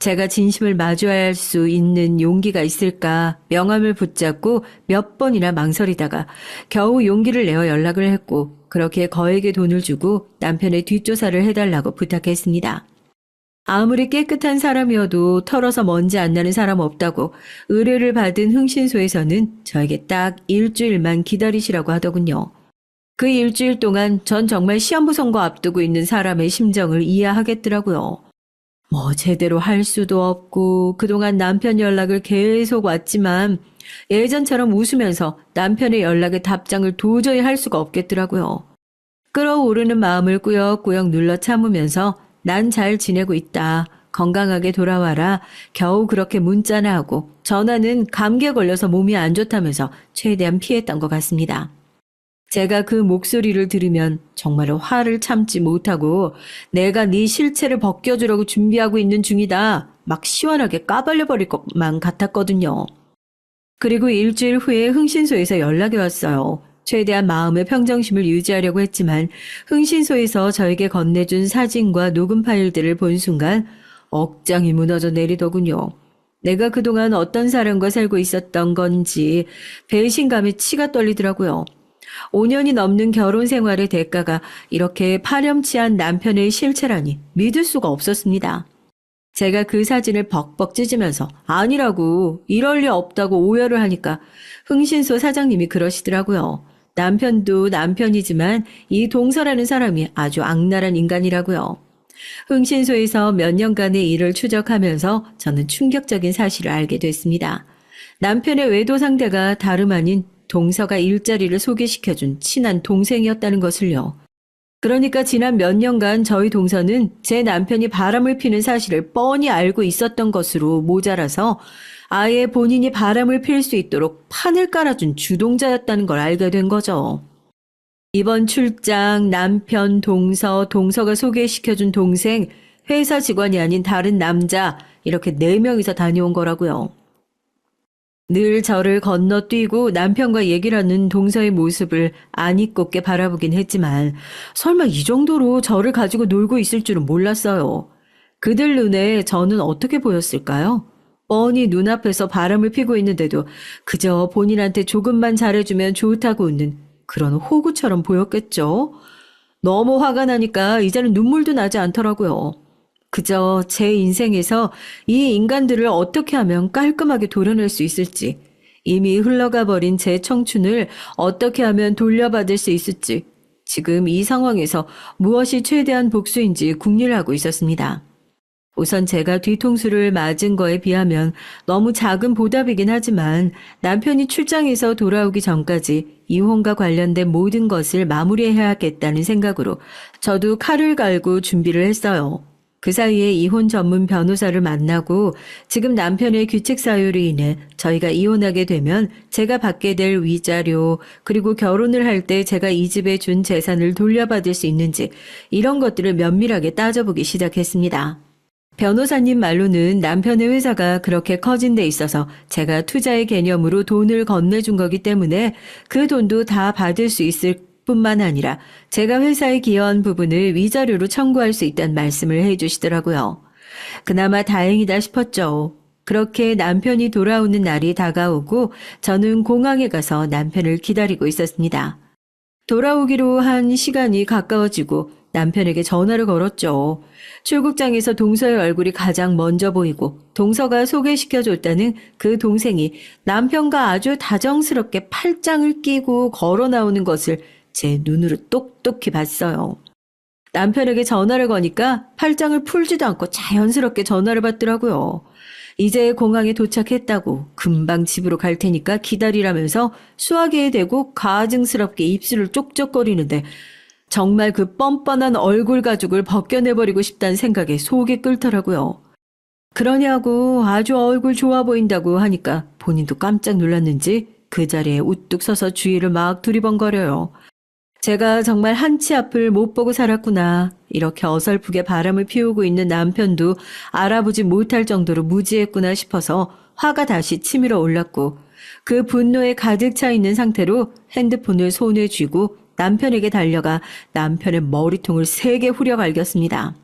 제가 진심을 마주할 수 있는 용기가 있을까 명함을 붙잡고 몇 번이나 망설이다가 겨우 용기를 내어 연락을 했고 그렇게 거액의 돈을 주고 남편의 뒷조사를 해달라고 부탁했습니다. 아무리 깨끗한 사람이어도 털어서 먼지 안 나는 사람 없다고 의뢰를 받은 흥신소에서는 저에게 딱 일주일만 기다리시라고 하더군요. 그 일주일 동안 전 정말 시한부 선거 앞두고 있는 사람의 심정을 이해하겠더라고요. 제대로 할 수도 없고 그동안 남편 연락을 계속 왔지만 예전처럼 웃으면서 남편의 연락에 답장을 도저히 할 수가 없겠더라고요. 끓어오르는 마음을 꾸역꾸역 눌러 참으면서 난 잘 지내고 있다. 건강하게 돌아와라. 겨우 그렇게 문자나 하고 전화는 감기에 걸려서 몸이 안 좋다면서 최대한 피했던 것 같습니다. 제가 그 목소리를 들으면 정말로 화를 참지 못하고 내가 네 실체를 벗겨주려고 준비하고 있는 중이다. 막 시원하게 까발려버릴 것만 같았거든요. 그리고 일주일 후에 흥신소에서 연락이 왔어요. 최대한 마음의 평정심을 유지하려고 했지만 흥신소에서 저에게 건네준 사진과 녹음 파일들을 본 순간 억장이 무너져 내리더군요. 내가 그동안 어떤 사람과 살고 있었던 건지 배신감에 치가 떨리더라고요. 5년이 넘는 결혼 생활의 대가가 이렇게 파렴치한 남편의 실체라니 믿을 수가 없었습니다. 제가 그 사진을 벅벅 찢으면서 아니라고 이럴 리 없다고 오열을 하니까 흥신소 사장님이 그러시더라고요. 남편도 남편이지만 이 동서라는 사람이 아주 악랄한 인간이라고요. 흥신소에서 몇 년간의 일을 추적하면서 저는 충격적인 사실을 알게 됐습니다. 남편의 외도 상대가 다름 아닌 동서가 일자리를 소개시켜준 친한 동생이었다는 것을요. 그러니까 지난 몇 년간 저희 동서는 제 남편이 바람을 피는 사실을 뻔히 알고 있었던 것으로 모자라서 아예 본인이 바람을 필 수 있도록 판을 깔아준 주동자였다는 걸 알게 된 거죠. 이번 출장 남편 동서가 소개시켜준 동생, 회사 직원이 아닌 다른 남자 이렇게 4명이서 다녀온 거라고요. 늘 저를 건너뛰고 남편과 얘기를 하는 동서의 모습을 안이꼽게 바라보긴 했지만 설마 이 정도로 저를 가지고 놀고 있을 줄은 몰랐어요. 그들 눈에 저는 어떻게 보였을까요? 뻔히 눈앞에서 바람을 피고 있는데도 그저 본인한테 조금만 잘해주면 좋다고 웃는 그런 호구처럼 보였겠죠. 너무 화가 나니까 이제는 눈물도 나지 않더라고요. 그저 제 인생에서 이 인간들을 어떻게 하면 깔끔하게 도려낼 수 있을지, 이미 흘러가 버린 제 청춘을 어떻게 하면 돌려받을 수 있을지, 지금 이 상황에서 무엇이 최대한 복수인지 궁리를 하고 있었습니다. 우선 제가 뒤통수를 맞은 거에 비하면 너무 작은 보답이긴 하지만 남편이 출장에서 돌아오기 전까지 이혼과 관련된 모든 것을 마무리해야겠다는 생각으로 저도 칼을 갈고 준비를 했어요. 그 사이에 이혼 전문 변호사를 만나고 지금 남편의 규칙 사유로 인해 저희가 이혼하게 되면 제가 받게 될 위자료 그리고 결혼을 할 때 제가 이 집에 준 재산을 돌려받을 수 있는지 이런 것들을 면밀하게 따져보기 시작했습니다. 변호사님 말로는 남편의 회사가 그렇게 커진 데 있어서 제가 투자의 개념으로 돈을 건네준 거기 때문에 그 돈도 다 받을 수 있을 뿐만 아니라 제가 회사에 기여한 부분을 위자료로 청구할 수 있다는 말씀을 해주시더라고요. 그나마 다행이다 싶었죠. 그렇게 남편이 돌아오는 날이 다가오고 저는 공항에 가서 남편을 기다리고 있었습니다. 돌아오기로 한 시간이 가까워지고 남편에게 전화를 걸었죠. 출국장에서 동서의 얼굴이 가장 먼저 보이고 동서가 소개시켜줬다는 그 동생이 남편과 아주 다정스럽게 팔짱을 끼고 걸어 나오는 것을 제 눈으로 똑똑히 봤어요. 남편에게 전화를 거니까 팔짱을 풀지도 않고 자연스럽게 전화를 받더라고요. 이제 공항에 도착했다고 금방 집으로 갈 테니까 기다리라면서 수화기에 대고 가증스럽게 입술을 쪽쪽거리는데 정말 그 뻔뻔한 얼굴 가죽을 벗겨내버리고 싶다는 생각에 속이 끓더라고요. 그러냐고 아주 얼굴 좋아 보인다고 하니까 본인도 깜짝 놀랐는지 그 자리에 우뚝 서서 주위를 막 두리번거려요. 제가 정말 한치 앞을 못 보고 살았구나. 이렇게 어설프게 바람을 피우고 있는 남편도 알아보지 못할 정도로 무지했구나 싶어서 화가 다시 치밀어 올랐고 그 분노에 가득 차 있는 상태로 핸드폰을 손에 쥐고 남편에게 달려가 남편의 머리통을 세게 후려갈겼습니다.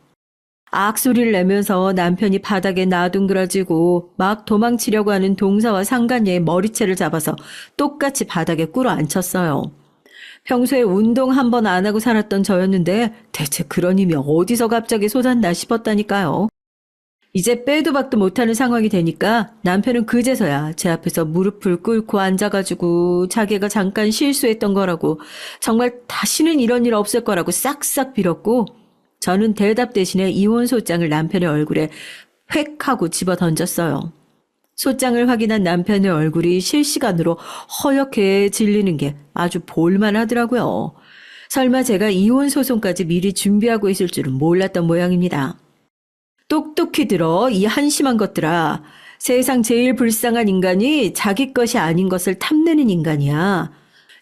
악소리를 내면서 남편이 바닥에 나둥그러지고 막 도망치려고 하는 동서와 상간녀의 머리채를 잡아서 똑같이 바닥에 꿇어 앉혔어요. 평소에 운동 한 번 안 하고 살았던 저였는데 대체 그런 힘이 어디서 갑자기 솟았나 싶었다니까요. 이제 빼도 박도 못하는 상황이 되니까 남편은 그제서야 제 앞에서 무릎을 꿇고 앉아가지고 자기가 잠깐 실수했던 거라고 정말 다시는 이런 일 없을 거라고 싹싹 빌었고 저는 대답 대신에 이혼 소장을 남편의 얼굴에 획 하고 집어 던졌어요. 소장을 확인한 남편의 얼굴이 실시간으로 허옇게 질리는 게 아주 볼만하더라고요. 설마 제가 이혼 소송까지 미리 준비하고 있을 줄은 몰랐던 모양입니다. 똑똑히 들어 이 한심한 것들아. 세상 제일 불쌍한 인간이 자기 것이 아닌 것을 탐내는 인간이야.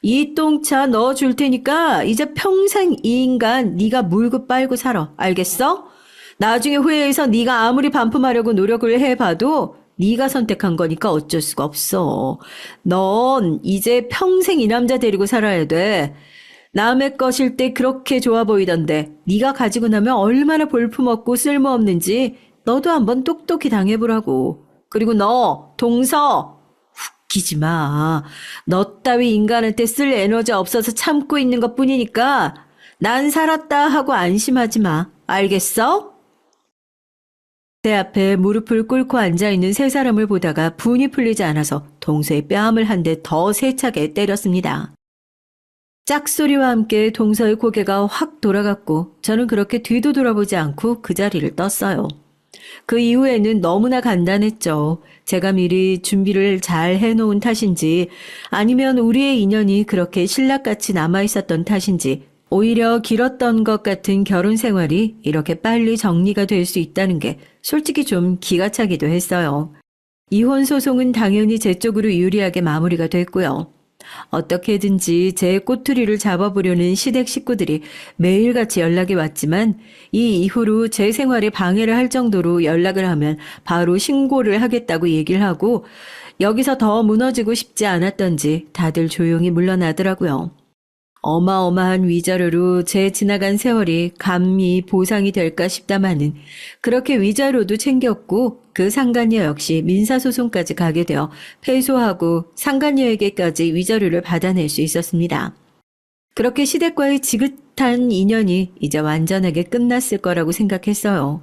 이 똥차 넣어 줄 테니까 이제 평생 이 인간 네가 물고 빨고 살아. 알겠어? 나중에 후회해서 네가 아무리 반품하려고 노력을 해봐도 네가 선택한 거니까 어쩔 수가 없어. 넌 이제 평생 이 남자 데리고 살아야 돼. 남의 것일 때 그렇게 좋아 보이던데 네가 가지고 나면 얼마나 볼품없고 쓸모없는지 너도 한번 똑똑히 당해보라고. 그리고 너 동서 웃기지 마. 너 따위 인간한테 쓸 에너지 없어서 참고 있는 것뿐이니까 난 살았다 하고 안심하지 마. 알겠어? 제 앞에 무릎을 꿇고 앉아있는 세 사람을 보다가 분이 풀리지 않아서 동서의 뺨을 한 대 더 세차게 때렸습니다. 짝소리와 함께 동서의 고개가 확 돌아갔고 저는 그렇게 뒤도 돌아보지 않고 그 자리를 떴어요. 그 이후에는 너무나 간단했죠. 제가 미리 준비를 잘 해놓은 탓인지 아니면 우리의 인연이 그렇게 신락같이 남아있었던 탓인지 오히려 길었던 것 같은 결혼 생활이 이렇게 빨리 정리가 될 수 있다는 게 솔직히 좀 기가 차기도 했어요. 이혼 소송은 당연히 제 쪽으로 유리하게 마무리가 됐고요. 어떻게든지 제 꼬투리를 잡아보려는 시댁 식구들이 매일같이 연락이 왔지만 이 이후로 제 생활에 방해를 할 정도로 연락을 하면 바로 신고를 하겠다고 얘기를 하고 여기서 더 무너지고 싶지 않았던지 다들 조용히 물러나더라고요. 어마어마한 위자료로 제 지나간 세월이 감히 보상이 될까 싶다마는 그렇게 위자료도 챙겼고 그 상간녀 역시 민사소송까지 가게 되어 패소하고 상간녀에게까지 위자료를 받아낼 수 있었습니다. 그렇게 시댁과의 지긋한 인연이 이제 완전하게 끝났을 거라고 생각했어요.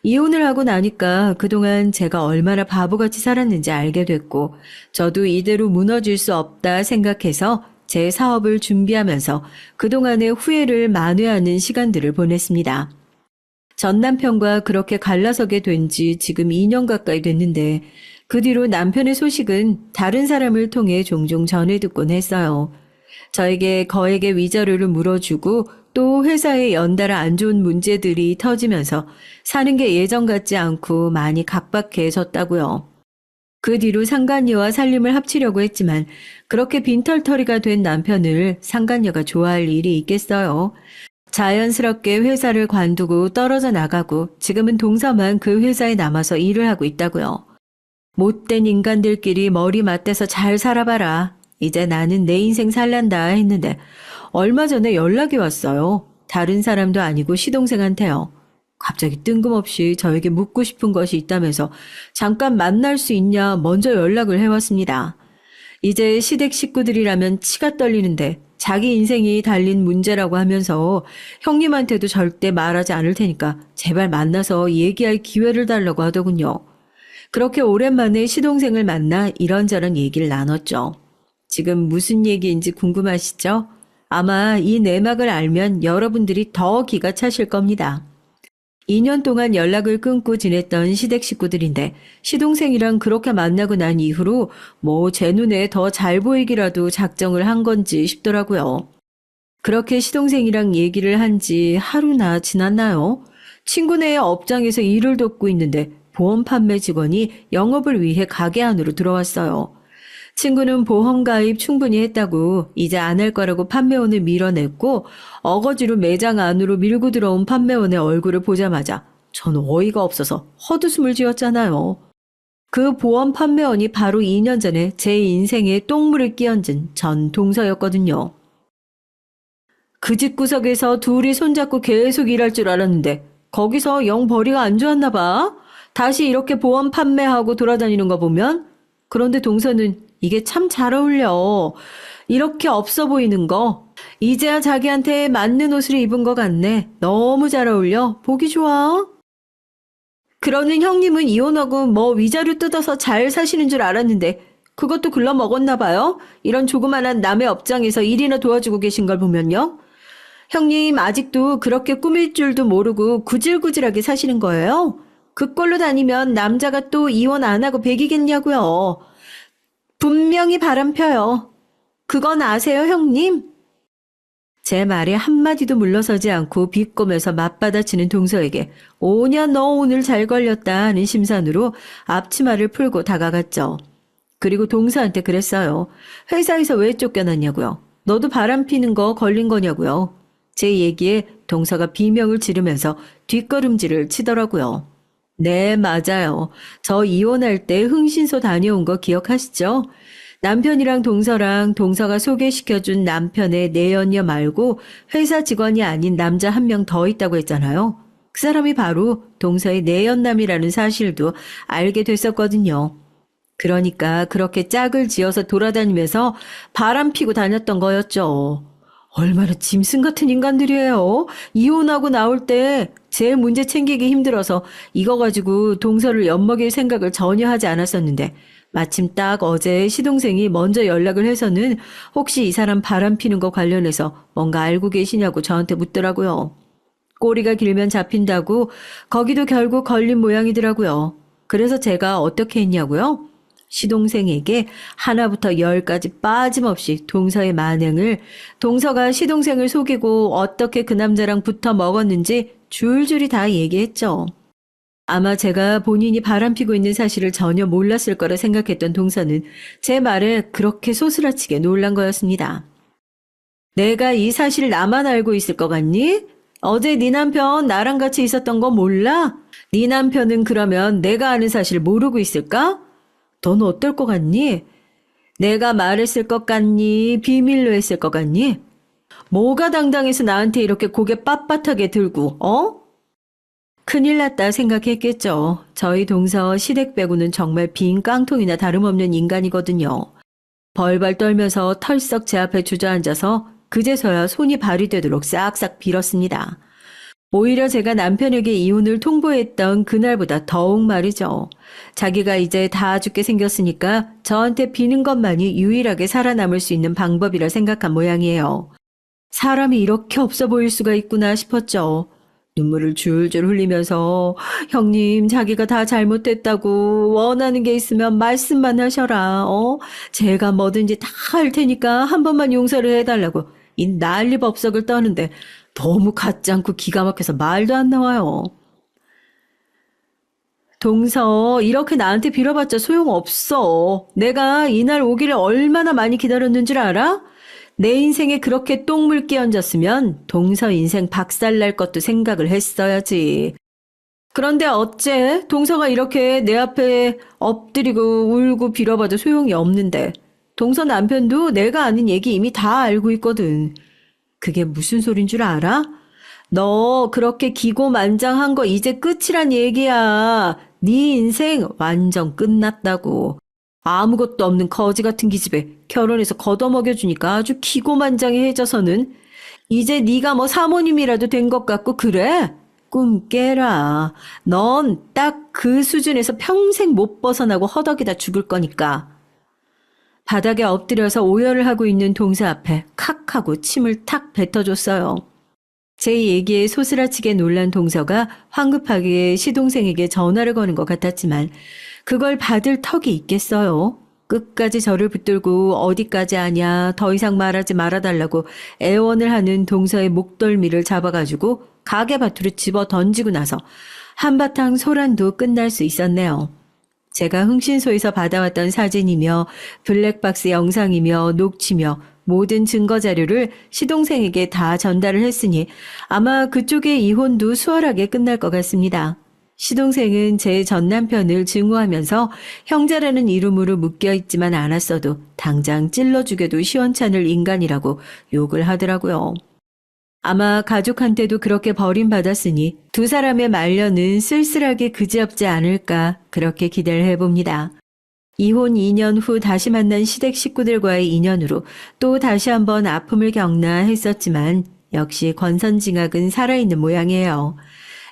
이혼을 하고 나니까 그동안 제가 얼마나 바보같이 살았는지 알게 됐고 저도 이대로 무너질 수 없다 생각해서 제 사업을 준비하면서 그동안의 후회를 만회하는 시간들을 보냈습니다. 전 남편과 그렇게 갈라서게 된 지 지금 2년 가까이 됐는데 그 뒤로 남편의 소식은 다른 사람을 통해 종종 전해 듣곤 했어요. 저에게 거액의 위자료를 물어주고 또 회사에 연달아 안 좋은 문제들이 터지면서 사는 게 예전 같지 않고 많이 각박해졌다고요. 그 뒤로 상간녀와 살림을 합치려고 했지만 그렇게 빈털터리가 된 남편을 상간녀가 좋아할 일이 있겠어요. 자연스럽게 회사를 관두고 떨어져 나가고 지금은 동서만 그 회사에 남아서 일을 하고 있다고요. 못된 인간들끼리 머리 맞대서 잘 살아봐라. 이제 나는 내 인생 살란다 했는데 얼마 전에 연락이 왔어요. 다른 사람도 아니고 시동생한테요. 갑자기 뜬금없이 저에게 묻고 싶은 것이 있다면서 잠깐 만날 수 있냐 먼저 연락을 해왔습니다. 이제 시댁 식구들이라면 치가 떨리는데 자기 인생이 달린 문제라고 하면서 형님한테도 절대 말하지 않을 테니까 제발 만나서 얘기할 기회를 달라고 하더군요. 그렇게 오랜만에 시동생을 만나 이런저런 얘기를 나눴죠. 지금 무슨 얘기인지 궁금하시죠? 아마 이 내막을 알면 여러분들이 더 기가 차실 겁니다. 2년 동안 연락을 끊고 지냈던 시댁 식구들인데 시동생이랑 그렇게 만나고 난 이후로 뭐 제 눈에 더 잘 보이기라도 작정을 한 건지 싶더라고요. 그렇게 시동생이랑 얘기를 한 지 하루나 지났나요? 친구네의 업장에서 일을 돕고 있는데 보험 판매 직원이 영업을 위해 가게 안으로 들어왔어요. 친구는 보험 가입 충분히 했다고 이제 안 할 거라고 판매원을 밀어냈고 어거지로 매장 안으로 밀고 들어온 판매원의 얼굴을 보자마자 전 어이가 없어서 헛웃음을 지었잖아요. 그 보험 판매원이 바로 2년 전에 제 인생에 똥물을 끼얹은 전 동서였거든요. 그 집구석에서 둘이 손잡고 계속 일할 줄 알았는데 거기서 영 벌이가 안 좋았나 봐. 다시 이렇게 보험 판매하고 돌아다니는 거 보면 그런데 동서는 이게 참 잘 어울려. 이렇게 없어 보이는 거. 이제야 자기한테 맞는 옷을 입은 것 같네. 너무 잘 어울려. 보기 좋아. 그러는 형님은 이혼하고 뭐 위자료 뜯어서 잘 사시는 줄 알았는데 그것도 글러먹었나 봐요. 이런 조그만한 남의 업장에서 일이나 도와주고 계신 걸 보면요. 형님 아직도 그렇게 꾸밀 줄도 모르고 구질구질하게 사시는 거예요? 그꼴로 다니면 남자가 또 이혼 안 하고 배기겠냐고요. 분명히 바람 펴요. 그건 아세요, 형님? 제 말에 한마디도 물러서지 않고 비꼬면서 맞받아치는 동서에게 5년 너 오늘 잘 걸렸다 하는 심산으로 앞치마를 풀고 다가갔죠. 그리고 동서한테 그랬어요. 회사에서 왜 쫓겨났냐고요. 너도 바람 피는 거 걸린 거냐고요. 제 얘기에 동서가 비명을 지르면서 뒷걸음질을 치더라고요. 네, 맞아요. 저 이혼할 때 흥신소 다녀온 거 기억하시죠? 남편이랑 동서랑 동서가 소개시켜준 남편의 내연녀 말고 회사 직원이 아닌 남자 한 명 더 있다고 했잖아요. 그 사람이 바로 동서의 내연남이라는 사실도 알게 됐었거든요. 그러니까 그렇게 짝을 지어서 돌아다니면서 바람 피고 다녔던 거였죠. 얼마나 짐승 같은 인간들이에요. 이혼하고 나올 때 제 문제 챙기기 힘들어서 이거 가지고 동서를 엿먹일 생각을 전혀 하지 않았었는데 마침 딱 어제 시동생이 먼저 연락을 해서는 혹시 이 사람 바람 피는 거 관련해서 뭔가 알고 계시냐고 저한테 묻더라고요. 꼬리가 길면 잡힌다고 거기도 결국 걸린 모양이더라고요. 그래서 제가 어떻게 했냐고요? 시동생에게 하나부터 열까지 빠짐없이 동서의 만행을, 동서가 시동생을 속이고 어떻게 그 남자랑 붙어 먹었는지 줄줄이 다 얘기했죠. 아마 제가 본인이 바람피고 있는 사실을 전혀 몰랐을 거라 생각했던 동서는 제 말에 그렇게 소스라치게 놀란 거였습니다. 내가 이 사실 나만 알고 있을 것 같니? 어제 네 남편 나랑 같이 있었던 거 몰라? 네 남편은 그러면 내가 아는 사실 모르고 있을까? 넌 어떨 것 같니? 내가 말했을 것 같니? 비밀로 했을 것 같니? 뭐가 당당해서 나한테 이렇게 고개 빳빳하게 들고, 큰일 났다 생각했겠죠. 저희 동서 시댁 빼고는 정말 빈 깡통이나 다름없는 인간이거든요. 벌벌 떨면서 털썩 제 앞에 주저앉아서 그제서야 손이 발이 되도록 싹싹 빌었습니다. 오히려 제가 남편에게 이혼을 통보했던 그날보다 더욱 말이죠. 자기가 이제 다 죽게 생겼으니까 저한테 비는 것만이 유일하게 살아남을 수 있는 방법이라 생각한 모양이에요. 사람이 이렇게 없어 보일 수가 있구나 싶었죠. 눈물을 줄줄 흘리면서 형님 자기가 다 잘못했다고 원하는 게 있으면 말씀만 하셔라. 제가 뭐든지 다 할 테니까 한 번만 용서를 해달라고 이 난리법석을 떠는데 너무 같지 않고 기가 막혀서 말도 안 나와요. 동서 이렇게 나한테 빌어봤자 소용없어. 내가 이날 오기를 얼마나 많이 기다렸는 줄 알아? 내 인생에 그렇게 똥물 끼얹었으면 동서 인생 박살날 것도 생각을 했어야지. 그런데 어째 동서가 이렇게 내 앞에 엎드리고 울고 빌어봐도 소용이 없는데 동서 남편도 내가 아는 얘기 이미 다 알고 있거든. 그게 무슨 소린 줄 알아? 너 그렇게 기고만장한 거 이제 끝이란 얘기야. 네 인생 완전 끝났다고. 아무것도 없는 거지 같은 기집애 결혼해서 걷어먹여주니까 아주 기고만장해져서는 이제 네가 뭐 사모님이라도 된 것 같고 그래? 꿈 깨라. 넌 딱 그 수준에서 평생 못 벗어나고 허덕이다 죽을 거니까. 바닥에 엎드려서 오열을 하고 있는 동서 앞에 칵 하고 침을 탁 뱉어줬어요. 제 얘기에 소스라치게 놀란 동서가 황급하게 시동생에게 전화를 거는 것 같았지만 그걸 받을 턱이 있겠어요. 끝까지 저를 붙들고 어디까지 하냐 더 이상 말하지 말아달라고 애원을 하는 동서의 목덜미를 잡아가지고 가게밭으로 집어 던지고 나서 한바탕 소란도 끝날 수 있었네요. 제가 흥신소에서 받아왔던 사진이며 블랙박스 영상이며 녹취며 모든 증거 자료를 시동생에게 다 전달을 했으니 아마 그쪽의 이혼도 수월하게 끝날 것 같습니다. 시동생은 제 전남편을 증오하면서 형제라는 이름으로 묶여있지만 않았어도 당장 찔러 죽여도 시원찮을 인간이라고 욕을 하더라고요. 아마 가족한테도 그렇게 버림받았으니 두 사람의 말년은 쓸쓸하게 그지없지 않을까 그렇게 기대를 해봅니다. 이혼 2년 후 다시 만난 시댁 식구들과의 인연으로 또 다시 한번 아픔을 겪나 했었지만 역시 권선징악은 살아있는 모양이에요.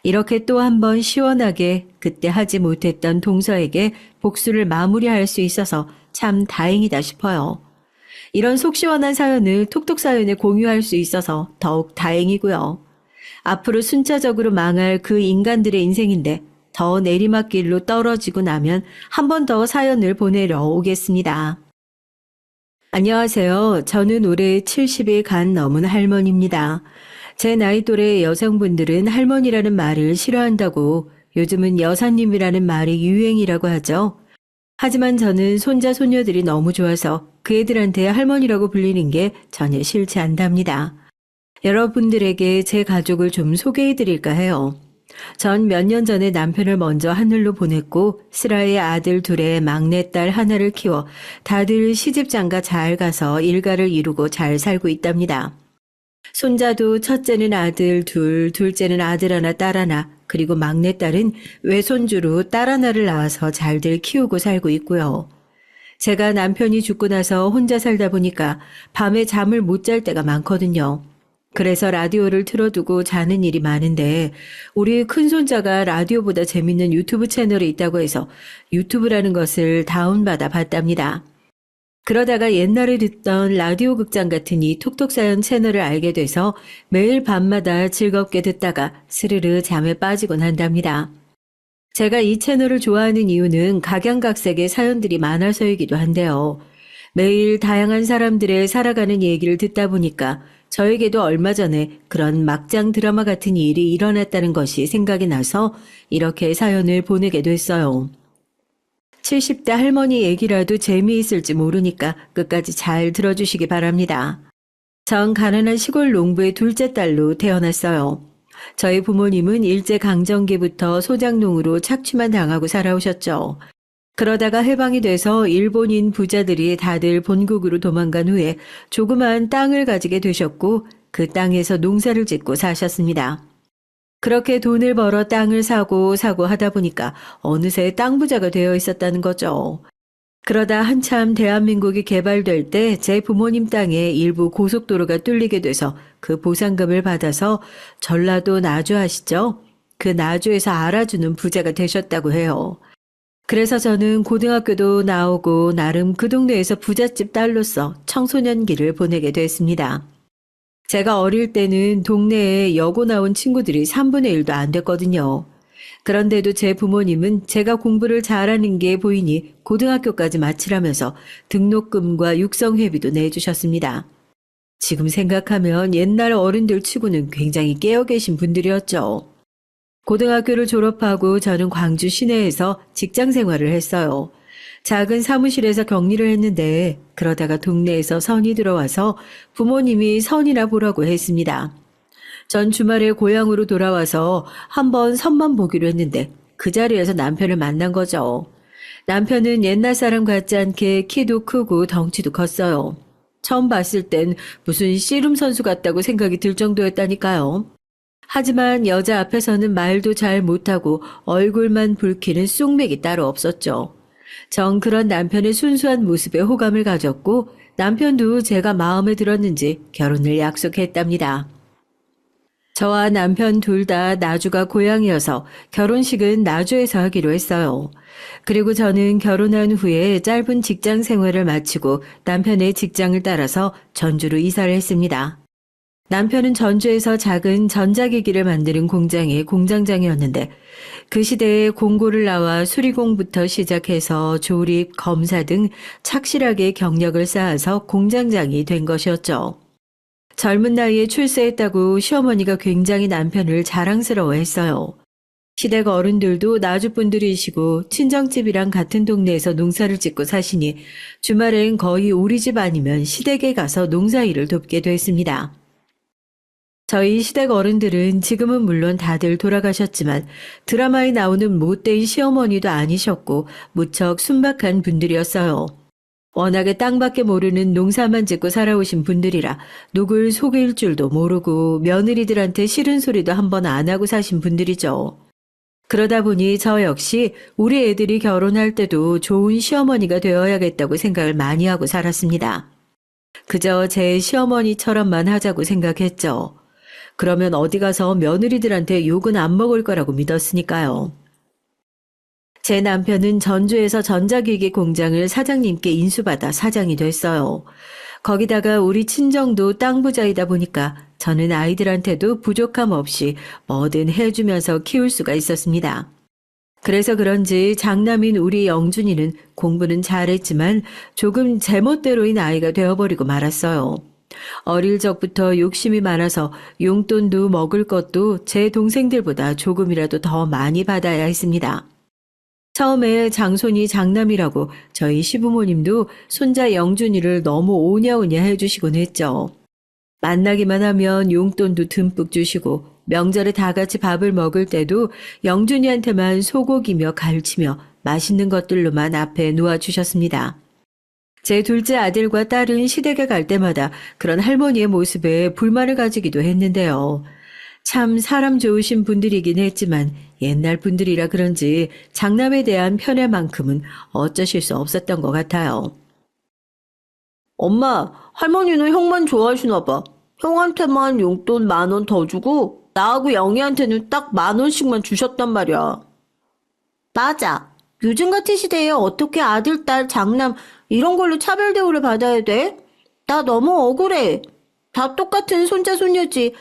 이렇게 또 한번 시원하게 그때 하지 못했던 동서에게 복수를 마무리할 수 있어서 참 다행이다 싶어요. 이런 속 시원한 사연을 톡톡사연에 공유할 수 있어서 더욱 다행이고요. 앞으로 순차적으로 망할 그 인간들의 인생인데 더 내리막길로 떨어지고 나면 한 번 더 사연을 보내러 오겠습니다. 안녕하세요. 저는 올해 70이 간 넘은 할머니입니다. 제 나이 또래 여성분들은 할머니라는 말을 싫어한다고 요즘은 여사님이라는 말이 유행이라고 하죠. 하지만 저는 손자 손녀들이 너무 좋아서 그 애들한테 할머니라고 불리는 게 전혀 싫지 않답니다. 여러분들에게 제 가족을 좀 소개해드릴까 해요. 전 몇 년 전에 남편을 먼저 하늘로 보냈고 슬아의 아들 둘에 막내딸 하나를 키워 다들 시집장가 잘 가서 일가를 이루고 잘 살고 있답니다. 손자도 첫째는 아들 둘, 둘째는 아들 하나, 딸 하나, 그리고 막내딸은 외손주로 딸 하나를 낳아서 잘들 키우고 살고 있고요. 제가 남편이 죽고 나서 혼자 살다 보니까 밤에 잠을 못 잘 때가 많거든요. 그래서 라디오를 틀어두고 자는 일이 많은데 우리 큰손자가 라디오보다 재밌는 유튜브 채널이 있다고 해서 유튜브라는 것을 다운받아 봤답니다. 그러다가 옛날에 듣던 라디오 극장 같은 이 톡톡사연 채널을 알게 돼서 매일 밤마다 즐겁게 듣다가 스르르 잠에 빠지곤 한답니다. 제가 이 채널을 좋아하는 이유는 각양각색의 사연들이 많아서이기도 한데요. 매일 다양한 사람들의 살아가는 얘기를 듣다 보니까 저에게도 얼마 전에 그런 막장 드라마 같은 일이 일어났다는 것이 생각이 나서 이렇게 사연을 보내게 됐어요. 70대 할머니 얘기라도 재미있을지 모르니까 끝까지 잘 들어주시기 바랍니다. 전 가난한 시골 농부의 둘째 딸로 태어났어요. 저희 부모님은 일제강점기부터 소작농으로 착취만 당하고 살아오셨죠. 그러다가 해방이 돼서 일본인 부자들이 다들 본국으로 도망간 후에 조그마한 땅을 가지게 되셨고 그 땅에서 농사를 짓고 사셨습니다. 그렇게 돈을 벌어 땅을 사고 하다 보니까 어느새 땅 부자가 되어 있었다는 거죠. 그러다 한참 대한민국이 개발될 때 제 부모님 땅에 일부 고속도로가 뚫리게 돼서 그 보상금을 받아서 전라도 나주 아시죠? 그 나주에서 알아주는 부자가 되셨다고 해요. 그래서 저는 고등학교도 나오고 나름 그 동네에서 부잣집 딸로서 청소년기를 보내게 됐습니다. 제가 어릴 때는 동네에 여고 나온 친구들이 3분의 1도 안 됐거든요. 그런데도 제 부모님은 제가 공부를 잘하는 게 보이니 고등학교까지 마치라면서 등록금과 육성회비도 내주셨습니다. 지금 생각하면 옛날 어른들 치고는 굉장히 깨어 계신 분들이었죠. 고등학교를 졸업하고 저는 광주 시내에서 직장 생활을 했어요. 작은 사무실에서 격리를 했는데 그러다가 동네에서 선이 들어와서 부모님이 선이나 보라고 했습니다. 전 주말에 고향으로 돌아와서 한번 선만 보기로 했는데 그 자리에서 남편을 만난 거죠. 남편은 옛날 사람 같지 않게 키도 크고 덩치도 컸어요. 처음 봤을 땐 무슨 씨름 선수 같다고 생각이 들 정도였다니까요. 하지만 여자 앞에서는 말도 잘 못하고 얼굴만 붉히는 쑥맥이 따로 없었죠. 전 그런 남편의 순수한 모습에 호감을 가졌고 남편도 제가 마음에 들었는지 결혼을 약속했답니다. 저와 남편 둘 다 나주가 고향이어서 결혼식은 나주에서 하기로 했어요. 그리고 저는 결혼한 후에 짧은 직장 생활을 마치고 남편의 직장을 따라서 전주로 이사를 했습니다. 남편은 전주에서 작은 전자기기를 만드는 공장의 공장장이었는데 그 시대에 공고를 나와 수리공부터 시작해서 조립, 검사 등 착실하게 경력을 쌓아서 공장장이 된 것이었죠. 젊은 나이에 출세했다고 시어머니가 굉장히 남편을 자랑스러워했어요. 시댁 어른들도 나주분들이시고 친정집이랑 같은 동네에서 농사를 짓고 사시니 주말엔 거의 우리 집 아니면 시댁에 가서 농사일을 돕게 됐습니다. 저희 시댁 어른들은 지금은 물론 다들 돌아가셨지만 드라마에 나오는 못된 시어머니도 아니셨고 무척 순박한 분들이었어요. 워낙에 땅밖에 모르는 농사만 짓고 살아오신 분들이라 누굴 속일 줄도 모르고 며느리들한테 싫은 소리도 한 번 안 하고 사신 분들이죠. 그러다 보니 저 역시 우리 애들이 결혼할 때도 좋은 시어머니가 되어야겠다고 생각을 많이 하고 살았습니다. 그저 제 시어머니처럼만 하자고 생각했죠. 그러면 어디 가서 며느리들한테 욕은 안 먹을 거라고 믿었으니까요. 제 남편은 전주에서 전자기기 공장을 사장님께 인수받아 사장이 됐어요. 거기다가 우리 친정도 땅 부자이다 보니까 저는 아이들한테도 부족함 없이 뭐든 해주면서 키울 수가 있었습니다. 그래서 그런지 장남인 우리 영준이는 공부는 잘했지만 조금 제멋대로인 아이가 되어버리고 말았어요. 어릴 적부터 욕심이 많아서 용돈도 먹을 것도 제 동생들보다 조금이라도 더 많이 받아야 했습니다. 처음에 장손이 장남이라고 저희 시부모님도 손자 영준이를 너무 오냐오냐 해주시곤 했죠. 만나기만 하면 용돈도 듬뿍 주시고 명절에 다 같이 밥을 먹을 때도 영준이한테만 소고기며 갈치며 맛있는 것들로만 앞에 놓아주셨습니다. 제 둘째 아들과 딸은 시댁에 갈 때마다 그런 할머니의 모습에 불만을 가지기도 했는데요. 참 사람 좋으신 분들이긴 했지만 옛날 분들이라 그런지 장남에 대한 편애만큼은 어쩌실 수 없었던 것 같아요. 엄마, 할머니는 형만 좋아하시나 봐. 형한테만 용돈 10,000원 더 주고 나하고 영희한테는 딱 10,000원씩만 주셨단 말이야. 맞아. 요즘 같은 시대에 어떻게 아들, 딸, 장남 이런 걸로 차별 대우를 받아야 돼? 나 너무 억울해. 다 똑같은 손자, 손녀지.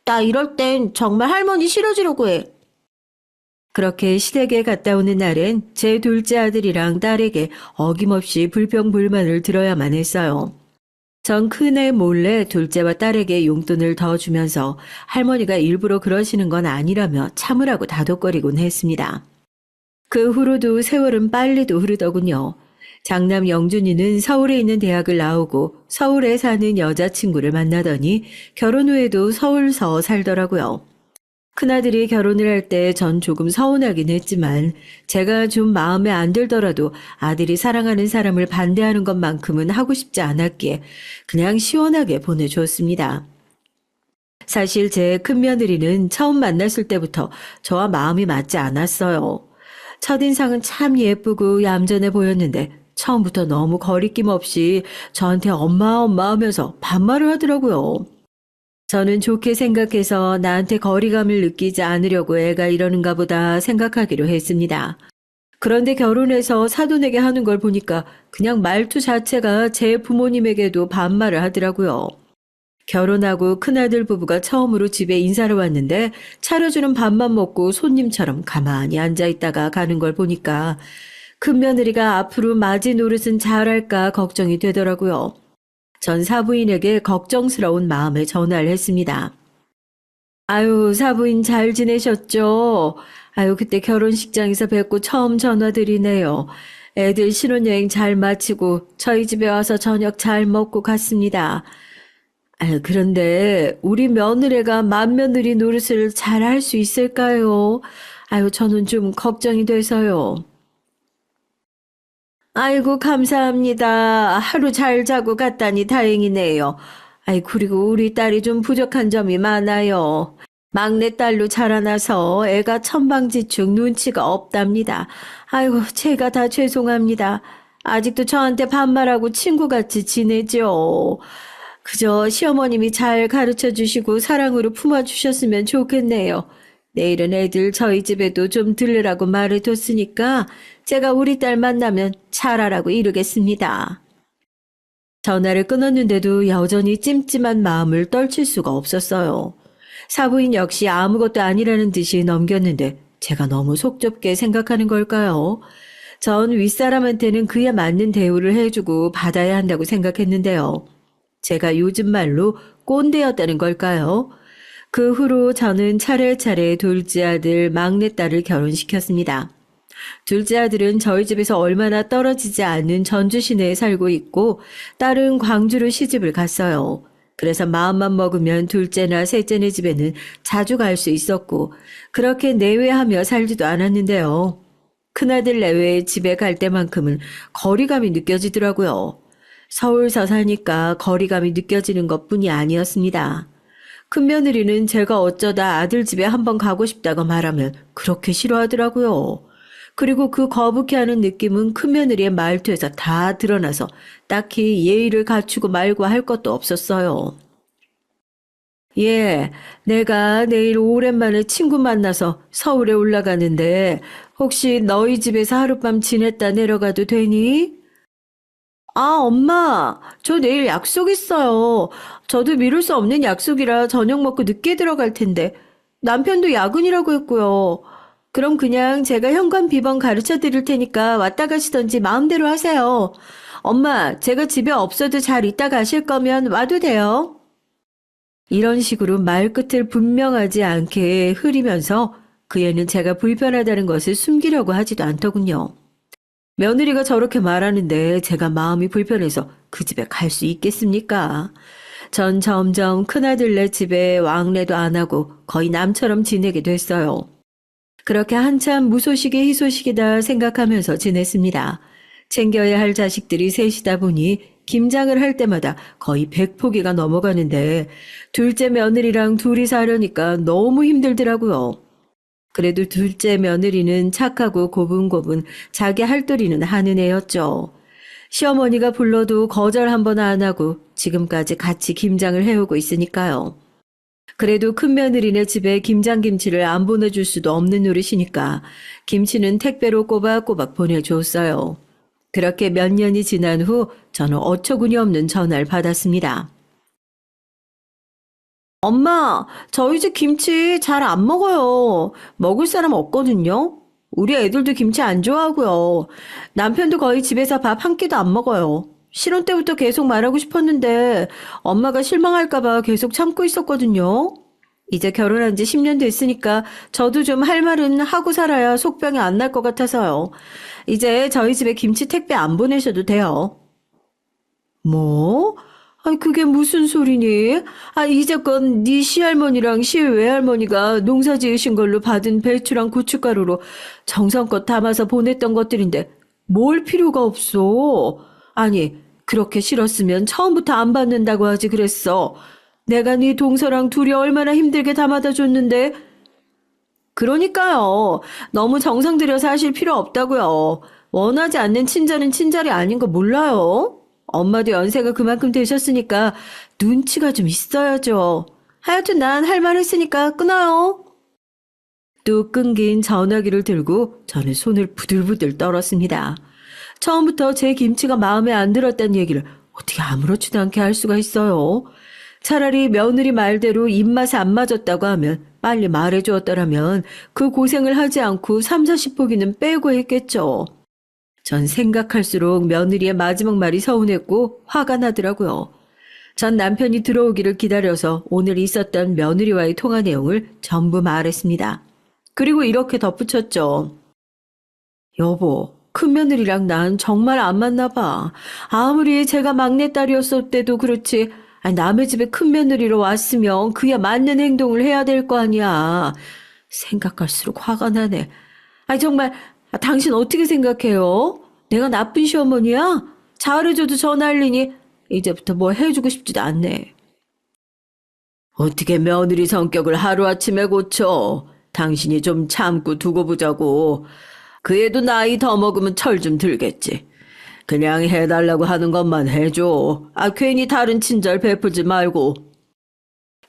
나 이럴 땐 정말 할머니 싫어지려고 해. 그렇게 시댁에 갔다 오는 날엔 제 둘째 아들이랑 딸에게 어김없이 불평불만을 들어야만 했어요. 전 큰애 몰래 둘째와 딸에게 용돈을 더 주면서 할머니가 일부러 그러시는 건 아니라며 참으라고 다독거리곤 했습니다. 그 후로도 세월은 빨리도 흐르더군요. 장남 영준이는 서울에 있는 대학을 나오고 서울에 사는 여자친구를 만나더니 결혼 후에도 서울서 살더라고요. 큰아들이 결혼을 할 때 전 조금 서운하긴 했지만 제가 좀 마음에 안 들더라도 아들이 사랑하는 사람을 반대하는 것만큼은 하고 싶지 않았기에 그냥 시원하게 보내주었습니다. 사실 제 큰며느리는 처음 만났을 때부터 저와 마음이 맞지 않았어요. 첫인상은 참 예쁘고 얌전해 보였는데 처음부터 너무 거리낌 없이 저한테 엄마 엄마 하면서 반말을 하더라고요. 저는 좋게 생각해서 나한테 거리감을 느끼지 않으려고 애가 이러는가 보다 생각하기로 했습니다. 그런데 결혼해서 사돈에게 하는 걸 보니까 그냥 말투 자체가 제 부모님에게도 반말을 하더라고요. 결혼하고 큰아들 부부가 처음으로 집에 인사를 왔는데 차려주는 밥만 먹고 손님처럼 가만히 앉아있다가 가는 걸 보니까 큰며느리가 앞으로 맞이 노릇은 잘할까 걱정이 되더라고요. 전 사부인에게 걱정스러운 마음에 전화를 했습니다. 아유, 사부인 잘 지내셨죠? 아유, 그때 결혼식장에서 뵙고 처음 전화드리네요. 애들 신혼여행 잘 마치고 저희 집에 와서 저녁 잘 먹고 갔습니다. 아유, 그런데 우리 며느리가 맏며느리 노릇을 잘 할 수 있을까요? 아유, 저는 좀 걱정이 돼서요. 아이고, 감사합니다. 하루 잘 자고 갔다니 다행이네요. 아이, 그리고 우리 딸이 좀 부족한 점이 많아요. 막내딸로 자라나서 애가 천방지축 눈치가 없답니다. 아이고, 제가 다 죄송합니다. 아직도 저한테 반말하고 친구같이 지내죠. 그저 시어머님이 잘 가르쳐 주시고 사랑으로 품어주셨으면 좋겠네요. 내일은 애들 저희 집에도 좀 들르라고 말해뒀으니까 제가 우리 딸 만나면 잘하라고 이르겠습니다. 전화를 끊었는데도 여전히 찜찜한 마음을 떨칠 수가 없었어요. 사부인 역시 아무것도 아니라는 듯이 넘겼는데 제가 너무 속 좁게 생각하는 걸까요? 전 윗사람한테는 그에 맞는 대우를 해주고 받아야 한다고 생각했는데요. 제가 요즘 말로 꼰대였다는 걸까요? 그 후로 저는 차례차례 둘째 아들, 막내딸을 결혼시켰습니다. 둘째 아들은 저희 집에서 얼마나 떨어지지 않은 전주 시내에 살고 있고 딸은 광주로 시집을 갔어요. 그래서 마음만 먹으면 둘째나 셋째네 집에는 자주 갈 수 있었고 그렇게 내외하며 살지도 않았는데요. 큰아들 내외 집에 갈 때만큼은 거리감이 느껴지더라고요. 서울서 사니까 거리감이 느껴지는 것뿐이 아니었습니다. 큰며느리는 제가 어쩌다 아들 집에 한번 가고 싶다고 말하면 그렇게 싫어하더라고요. 그리고 그 거북해하는 느낌은 큰며느리의 말투에서 다 드러나서 딱히 예의를 갖추고 말고 할 것도 없었어요. 예, 내가 내일 오랜만에 친구 만나서 서울에 올라가는데 혹시 너희 집에서 하룻밤 지냈다 내려가도 되니? 아, 엄마, 저 내일 약속 있어요. 저도 미룰 수 없는 약속이라 저녁 먹고 늦게 들어갈 텐데. 남편도 야근이라고 했고요. 그럼 그냥 제가 현관 비번 가르쳐 드릴 테니까 왔다 가시던지 마음대로 하세요. 엄마, 제가 집에 없어도 잘 있다 가실 거면 와도 돼요. 이런 식으로 말끝을 분명하지 않게 흐리면서 그 애는 제가 불편하다는 것을 숨기려고 하지도 않더군요. 며느리가 저렇게 말하는데 제가 마음이 불편해서 그 집에 갈 수 있겠습니까? 전 점점 큰아들네 집에 왕래도 안 하고 거의 남처럼 지내게 됐어요. 그렇게 한참 무소식이 희소식이다 생각하면서 지냈습니다. 챙겨야 할 자식들이 셋이다 보니 김장을 할 때마다 거의 100포기가 넘어가는데 둘째 며느리랑 둘이 사려니까 너무 힘들더라고요. 그래도 둘째 며느리는 착하고 고분고분 자기 할도리는 하는 애였죠. 시어머니가 불러도 거절 한 번 안 하고 지금까지 같이 김장을 해오고 있으니까요. 그래도 큰 며느리네 집에 김장김치를 안 보내줄 수도 없는 노릇이니까 김치는 택배로 꼬박꼬박 보내줬어요. 그렇게 몇 년이 지난 후 저는 어처구니 없는 전화를 받았습니다. 엄마, 저희 집 김치 잘 안 먹어요. 먹을 사람 없거든요. 우리 애들도 김치 안 좋아하고요. 남편도 거의 집에서 밥 한 끼도 안 먹어요. 신혼 때부터 계속 말하고 싶었는데 엄마가 실망할까봐 계속 참고 있었거든요. 이제 결혼한 지 10년 됐으니까 저도 좀 할 말은 하고 살아야 속병이 안 날 것 같아서요. 이제 저희 집에 김치 택배 안 보내셔도 돼요. 뭐? 아니, 그게 무슨 소리니? 이제껏 네 시할머니랑 시외할머니가 농사 지으신 걸로 받은 배추랑 고춧가루로 정성껏 담아서 보냈던 것들인데 뭘 필요가 없어? 아니, 그렇게 싫었으면 처음부터 안 받는다고 하지 그랬어. 내가 네 동서랑 둘이 얼마나 힘들게 담아다 줬는데. 그러니까요. 너무 정성 들여서 하실 필요 없다고요. 원하지 않는 친절은 친절이 아닌 거 몰라요? 엄마도 연세가 그만큼 되셨으니까 눈치가 좀 있어야죠. 하여튼 난 할 말 했으니까 끊어요. 또 끊긴 전화기를 들고 저는 손을 부들부들 떨었습니다. 처음부터 제 김치가 마음에 안 들었다는 얘기를 어떻게 아무렇지도 않게 할 수가 있어요. 차라리 며느리 말대로 입맛에 안 맞았다고 하면 빨리 말해주었더라면 그 고생을 하지 않고 3, 40포기는 빼고 했겠죠. 전 생각할수록 며느리의 마지막 말이 서운했고 화가 나더라고요. 전 남편이 들어오기를 기다려서 오늘 있었던 며느리와의 통화 내용을 전부 말했습니다. 그리고 이렇게 덧붙였죠. 여보, 큰며느리랑 난 정말 안 맞나 봐. 아무리 제가 막내딸이었을 때도 그렇지 남의 집에 큰며느리로 왔으면 그야 맞는 행동을 해야 될 거 아니야. 생각할수록 화가 나네. 정말 당신 어떻게 생각해요? 내가 나쁜 시어머니야? 잘해줘도 저 난리니 이제부터 뭐 해주고 싶지도 않네. 어떻게 며느리 성격을 하루아침에 고쳐? 당신이 좀 참고 두고 보자고. 그 애도 나이 더 먹으면 철 좀 들겠지. 그냥 해달라고 하는 것만 해줘. 괜히 다른 친절 베풀지 말고.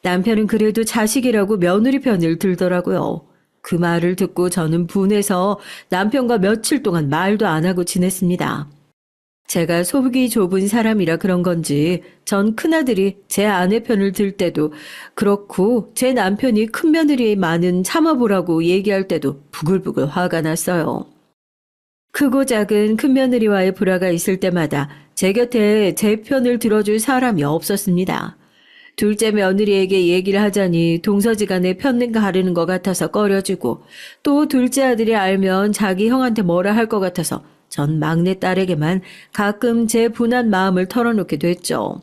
남편은 그래도 자식이라고 며느리 편을 들더라고요. 그 말을 듣고 저는 분해서 남편과 며칠 동안 말도 안 하고 지냈습니다. 제가 속이 좁은 사람이라 그런 건지 전 큰아들이 제 아내 편을 들 때도 그렇고 제 남편이 큰며느리의 많은 참아보라고 얘기할 때도 부글부글 화가 났어요. 크고 작은 큰며느리와의 불화가 있을 때마다 제 곁에 제 편을 들어줄 사람이 없었습니다. 둘째 며느리에게 얘기를 하자니 동서지간에 편 가르는 것 같아서 꺼려지고 또 둘째 아들이 알면 자기 형한테 뭐라 할 것 같아서 전 막내 딸에게만 가끔 제 분한 마음을 털어놓게 됐죠.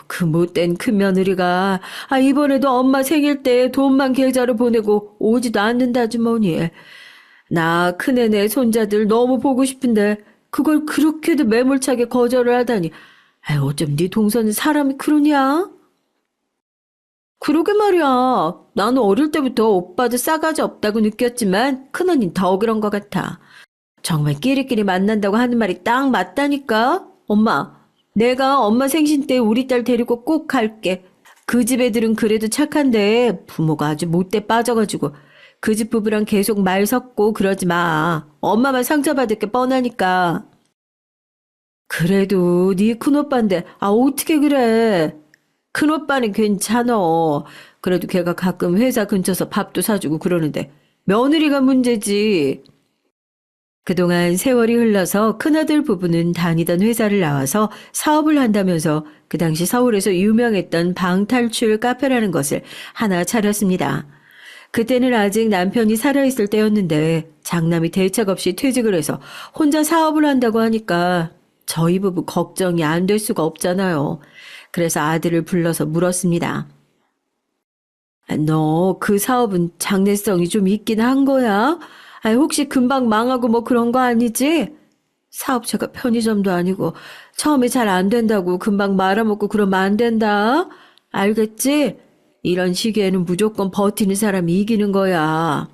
그 못된 큰며느리가 이번에도 엄마 생일 때 돈만 계좌로 보내고 오지도 않는다지 뭐니. 나 큰애네 손자들 너무 보고 싶은데 그걸 그렇게도 매몰차게 거절을 하다니. 어쩜 네 동서는 사람이 그러냐? 그러게 말이야. 나는 어릴 때부터 오빠도 싸가지 없다고 느꼈지만 큰언니는 더 그런 것 같아. 정말 끼리끼리 만난다고 하는 말이 딱 맞다니까. 엄마, 내가 엄마 생신 때 우리 딸 데리고 꼭 갈게. 그 집 애들은 그래도 착한데 부모가 아주 못돼 빠져가지고 그 집 부부랑 계속 말 섞고 그러지 마. 엄마만 상처받을 게 뻔하니까. 그래도 네 큰오빠인데 어떻게 그래. 큰오빠는 괜찮어. 그래도 걔가 가끔 회사 근처서 밥도 사주고 그러는데 며느리가 문제지. 그동안 세월이 흘러서 큰아들 부부는 다니던 회사를 나와서 사업을 한다면서 그 당시 서울에서 유명했던 방탈출 카페라는 것을 하나 차렸습니다. 그때는 아직 남편이 살아있을 때였는데 장남이 대책 없이 퇴직을 해서 혼자 사업을 한다고 하니까 저희 부부 걱정이 안 될 수가 없잖아요. 그래서 아들을 불러서 물었습니다. 너 그 사업은 장래성이 좀 있긴 한 거야? 혹시 금방 망하고 뭐 그런 거 아니지? 사업체가 편의점도 아니고 처음에 잘 안 된다고 금방 말아먹고 그러면 안 된다. 알겠지? 이런 시기에는 무조건 버티는 사람이 이기는 거야.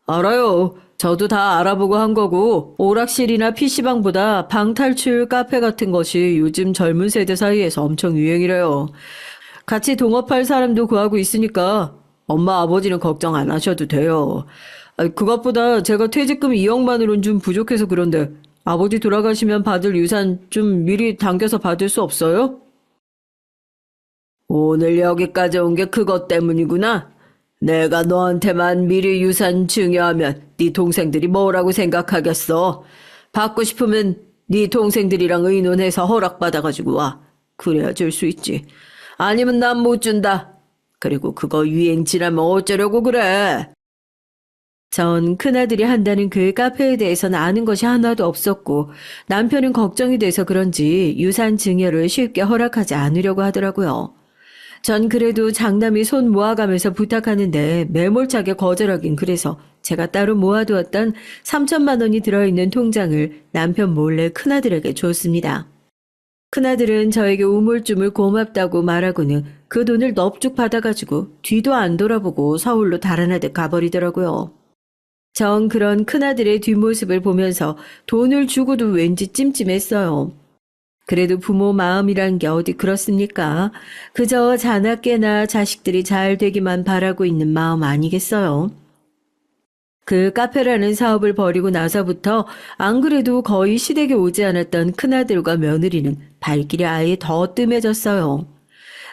알아요. 저도 다 알아보고 한 거고 오락실이나 PC방보다 방탈출 카페 같은 것이 요즘 젊은 세대 사이에서 엄청 유행이래요. 같이 동업할 사람도 구하고 있으니까 엄마 아버지는 걱정 안 하셔도 돼요. 그것보다 제가 퇴직금 2억만으로는 좀 부족해서 그런데 아버지 돌아가시면 받을 유산 좀 미리 당겨서 받을 수 없어요? 오늘 여기까지 온 게 그것 때문이구나. 내가 너한테만 미리 유산 증여하면 네 동생들이 뭐라고 생각하겠어. 받고 싶으면 네 동생들이랑 의논해서 허락받아가지고 와. 그래야 줄 수 있지. 아니면 난 못 준다. 그리고 그거 유행 지나면 어쩌려고 그래. 전 큰아들이 한다는 그 카페에 대해서는 아는 것이 하나도 없었고 남편은 걱정이 돼서 그런지 유산 증여를 쉽게 허락하지 않으려고 하더라고요. 전 그래도 장남이 손 모아가면서 부탁하는데 매몰차게 거절하긴 그래서 제가 따로 모아두었던 3천만 원이 들어있는 통장을 남편 몰래 큰아들에게 줬습니다. 큰아들은 저에게 우물쭈물 고맙다고 말하고는 그 돈을 넙죽 받아가지고 뒤도 안 돌아보고 서울로 달아나듯 가버리더라고요. 전 그런 큰아들의 뒷모습을 보면서 돈을 주고도 왠지 찜찜했어요. 그래도 부모 마음이란 게 어디 그렇습니까? 그저 자나깨나 자식들이 잘 되기만 바라고 있는 마음 아니겠어요? 그 카페라는 사업을 벌이고 나서부터 안 그래도 거의 시댁에 오지 않았던 큰아들과 며느리는 발길이 아예 더 뜸해졌어요.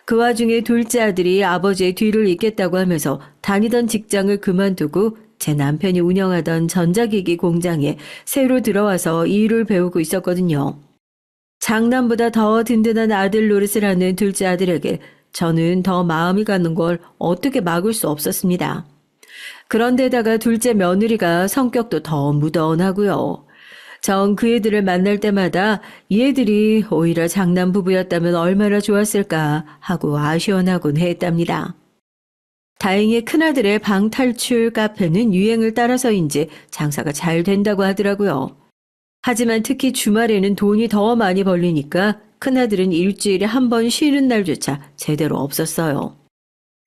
그 와중에 둘째 아들이 아버지의 뒤를 잇겠다고 하면서 다니던 직장을 그만두고 제 남편이 운영하던 전자기기 공장에 새로 들어와서 일을 배우고 있었거든요. 장남보다 더 든든한 아들 노릇을 하는 둘째 아들에게 저는 더 마음이 가는 걸 어떻게 막을 수 없었습니다. 그런데다가 둘째 며느리가 성격도 더 무던하고요. 전 그 애들을 만날 때마다 이 애들이 오히려 장남 부부였다면 얼마나 좋았을까 하고 아쉬워하곤 했답니다. 다행히 큰아들의 방탈출 카페는 유행을 따라서인지 장사가 잘 된다고 하더라고요. 하지만 특히 주말에는 돈이 더 많이 벌리니까 큰아들은 일주일에 한 번 쉬는 날조차 제대로 없었어요.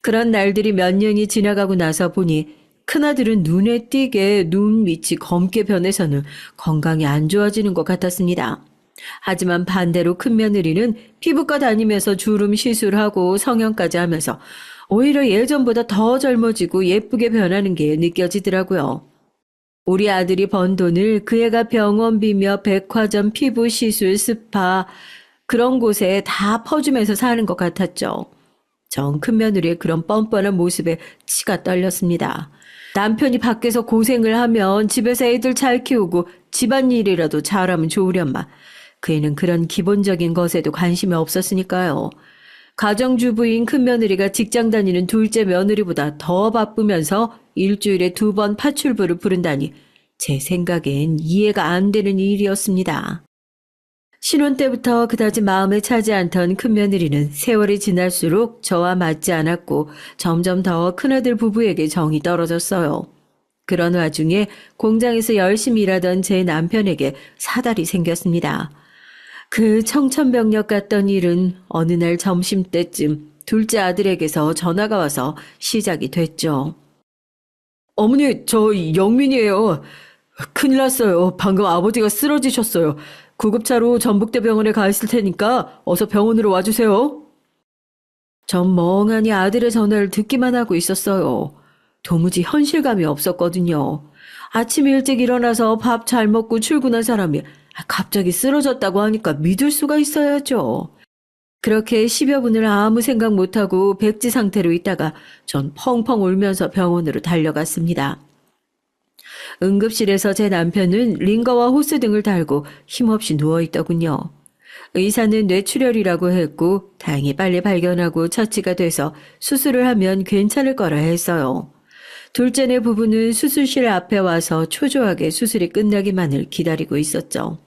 그런 날들이 몇 년이 지나가고 나서 보니 큰아들은 눈에 띄게 눈 밑이 검게 변해서는 건강이 안 좋아지는 것 같았습니다. 하지만 반대로 큰며느리는 피부과 다니면서 주름 시술하고 성형까지 하면서 오히려 예전보다 더 젊어지고 예쁘게 변하는 게 느껴지더라고요. 우리 아들이 번 돈을 그 애가 병원비며 백화점 피부 시술 스파 그런 곳에 다 퍼주면서 사는 것 같았죠. 전 큰며느리의 그런 뻔뻔한 모습에 치가 떨렸습니다. 남편이 밖에서 고생을 하면 집에서 애들 잘 키우고 집안일이라도 잘하면 좋으련만 그 애는 그런 기본적인 것에도 관심이 없었으니까요. 가정주부인 큰며느리가 직장 다니는 둘째 며느리보다 더 바쁘면서 일주일에 2번 파출부를 부른다니 제 생각엔 이해가 안 되는 일이었습니다. 신혼 때부터 그다지 마음에 차지 않던 큰며느리는 세월이 지날수록 저와 맞지 않았고 점점 더 큰아들 부부에게 정이 떨어졌어요. 그런 와중에 공장에서 열심히 일하던 제 남편에게 사달이 생겼습니다. 그 청천벽력 같던 일은 어느 날 점심때쯤 둘째 아들에게서 전화가 와서 시작이 됐죠. 어머니, 저 영민이에요. 큰일 났어요. 방금 아버지가 쓰러지셨어요. 구급차로 전북대병원에 가 있을 테니까 어서 병원으로 와주세요. 전 멍하니 아들의 전화를 듣기만 하고 있었어요. 도무지 현실감이 없었거든요. 아침 일찍 일어나서 밥 잘 먹고 출근한 사람이 갑자기 쓰러졌다고 하니까 믿을 수가 있어야죠. 그렇게 10여 분을 아무 생각 못하고 백지 상태로 있다가 전 펑펑 울면서 병원으로 달려갔습니다. 응급실에서 제 남편은 링거와 호스 등을 달고 힘없이 누워있더군요. 의사는 뇌출혈이라고 했고 다행히 빨리 발견하고 처치가 돼서 수술을 하면 괜찮을 거라 했어요. 둘째네 부부는 수술실 앞에 와서 초조하게 수술이 끝나기만을 기다리고 있었죠.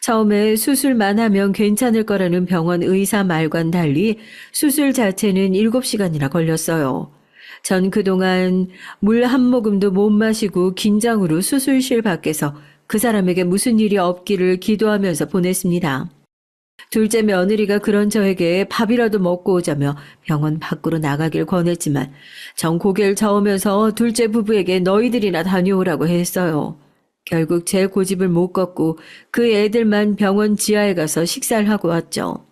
처음에 수술만 하면 괜찮을 거라는 병원 의사 말과는 달리 수술 자체는 7시간이나 걸렸어요. 전 그동안 물 한 모금도 못 마시고 긴장으로 수술실 밖에서 그 사람에게 무슨 일이 없기를 기도하면서 보냈습니다. 둘째 며느리가 그런 저에게 밥이라도 먹고 오자며 병원 밖으로 나가길 권했지만 전 고개를 저으면서 둘째 부부에게 너희들이나 다녀오라고 했어요. 결국 제 고집을 못 꺾고 그 애들만 병원 지하에 가서 식사를 하고 왔죠.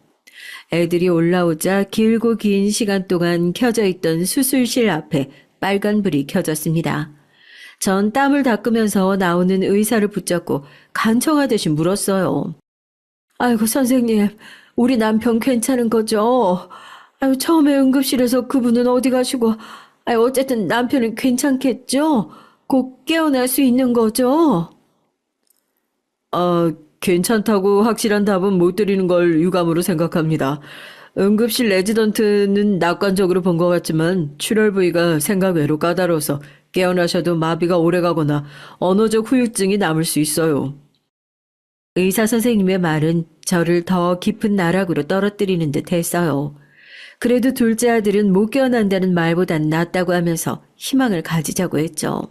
애들이 올라오자 길고 긴 시간 동안 켜져 있던 수술실 앞에 빨간불이 켜졌습니다. 전 땀을 닦으면서 나오는 의사를 붙잡고 간청하듯이 물었어요. 아이고 선생님, 우리 남편 괜찮은 거죠? 아유, 처음에 응급실에서 그분은 어디 가시고, 아유, 어쨌든 남편은 괜찮겠죠? 곧 깨어날 수 있는 거죠? 괜찮다고 확실한 답은 못 드리는 걸 유감으로 생각합니다. 응급실 레지던트는 낙관적으로 본 것 같지만 출혈 부위가 생각 외로 까다로워서 깨어나셔도 마비가 오래가거나 언어적 후유증이 남을 수 있어요. 의사 선생님의 말은 저를 더 깊은 나락으로 떨어뜨리는 듯 했어요. 그래도 둘째 아들은 못 깨어난다는 말보단 낫다고 하면서 희망을 가지자고 했죠.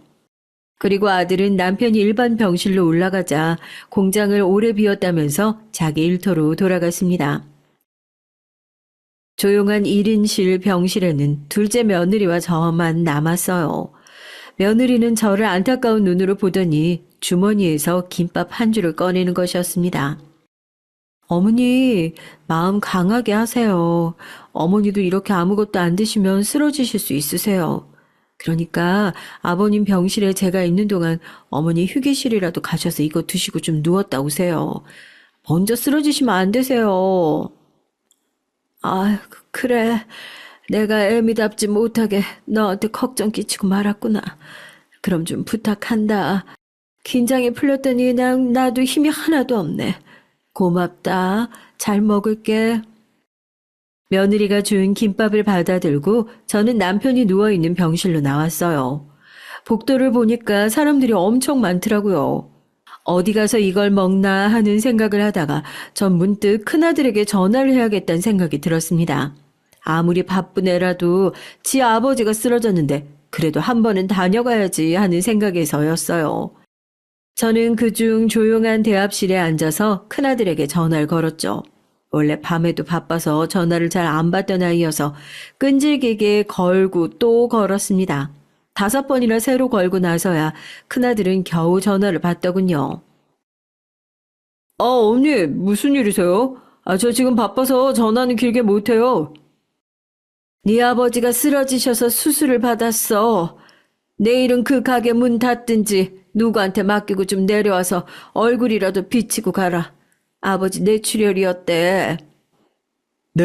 그리고 아들은 남편이 일반 병실로 올라가자 공장을 오래 비웠다면서 자기 일터로 돌아갔습니다. 조용한 1인실 병실에는 둘째 며느리와 저만 남았어요. 며느리는 저를 안타까운 눈으로 보더니 주머니에서 김밥 한 줄을 꺼내는 것이었습니다. 어머니, 마음 강하게 하세요. 어머니도 이렇게 아무것도 안 드시면 쓰러지실 수 있으세요. 그러니까 아버님 병실에 제가 있는 동안 어머니 휴게실이라도 가셔서 이거 드시고 좀 누웠다 오세요. 먼저 쓰러지시면 안 되세요. 아, 그래. 내가 애미답지 못하게 너한테 걱정 끼치고 말았구나. 그럼 좀 부탁한다. 긴장이 풀렸더니 그냥 나도 힘이 하나도 없네. 고맙다. 잘 먹을게. 며느리가 준 김밥을 받아들고 저는 남편이 누워있는 병실로 나왔어요. 복도를 보니까 사람들이 엄청 많더라고요. 어디 가서 이걸 먹나 하는 생각을 하다가 전 문득 큰아들에게 전화를 해야겠다는 생각이 들었습니다. 아무리 바쁜 애라도 지 아버지가 쓰러졌는데 그래도 한 번은 다녀가야지 하는 생각에서였어요. 저는 그중 조용한 대합실에 앉아서 큰아들에게 전화를 걸었죠. 원래 밤에도 바빠서 전화를 잘 안 받던 아이여서 끈질기게 걸고 또 걸었습니다. 5번이나 새로 걸고 나서야 큰아들은 겨우 전화를 받더군요. 언니, 무슨 일이세요? 저 지금 바빠서 전화는 길게 못해요. 네 아버지가 쓰러지셔서 수술을 받았어. 내일은 그 가게 문 닫든지 누구한테 맡기고 좀 내려와서 얼굴이라도 비치고 가라. 아버지 뇌출혈이었대. 네?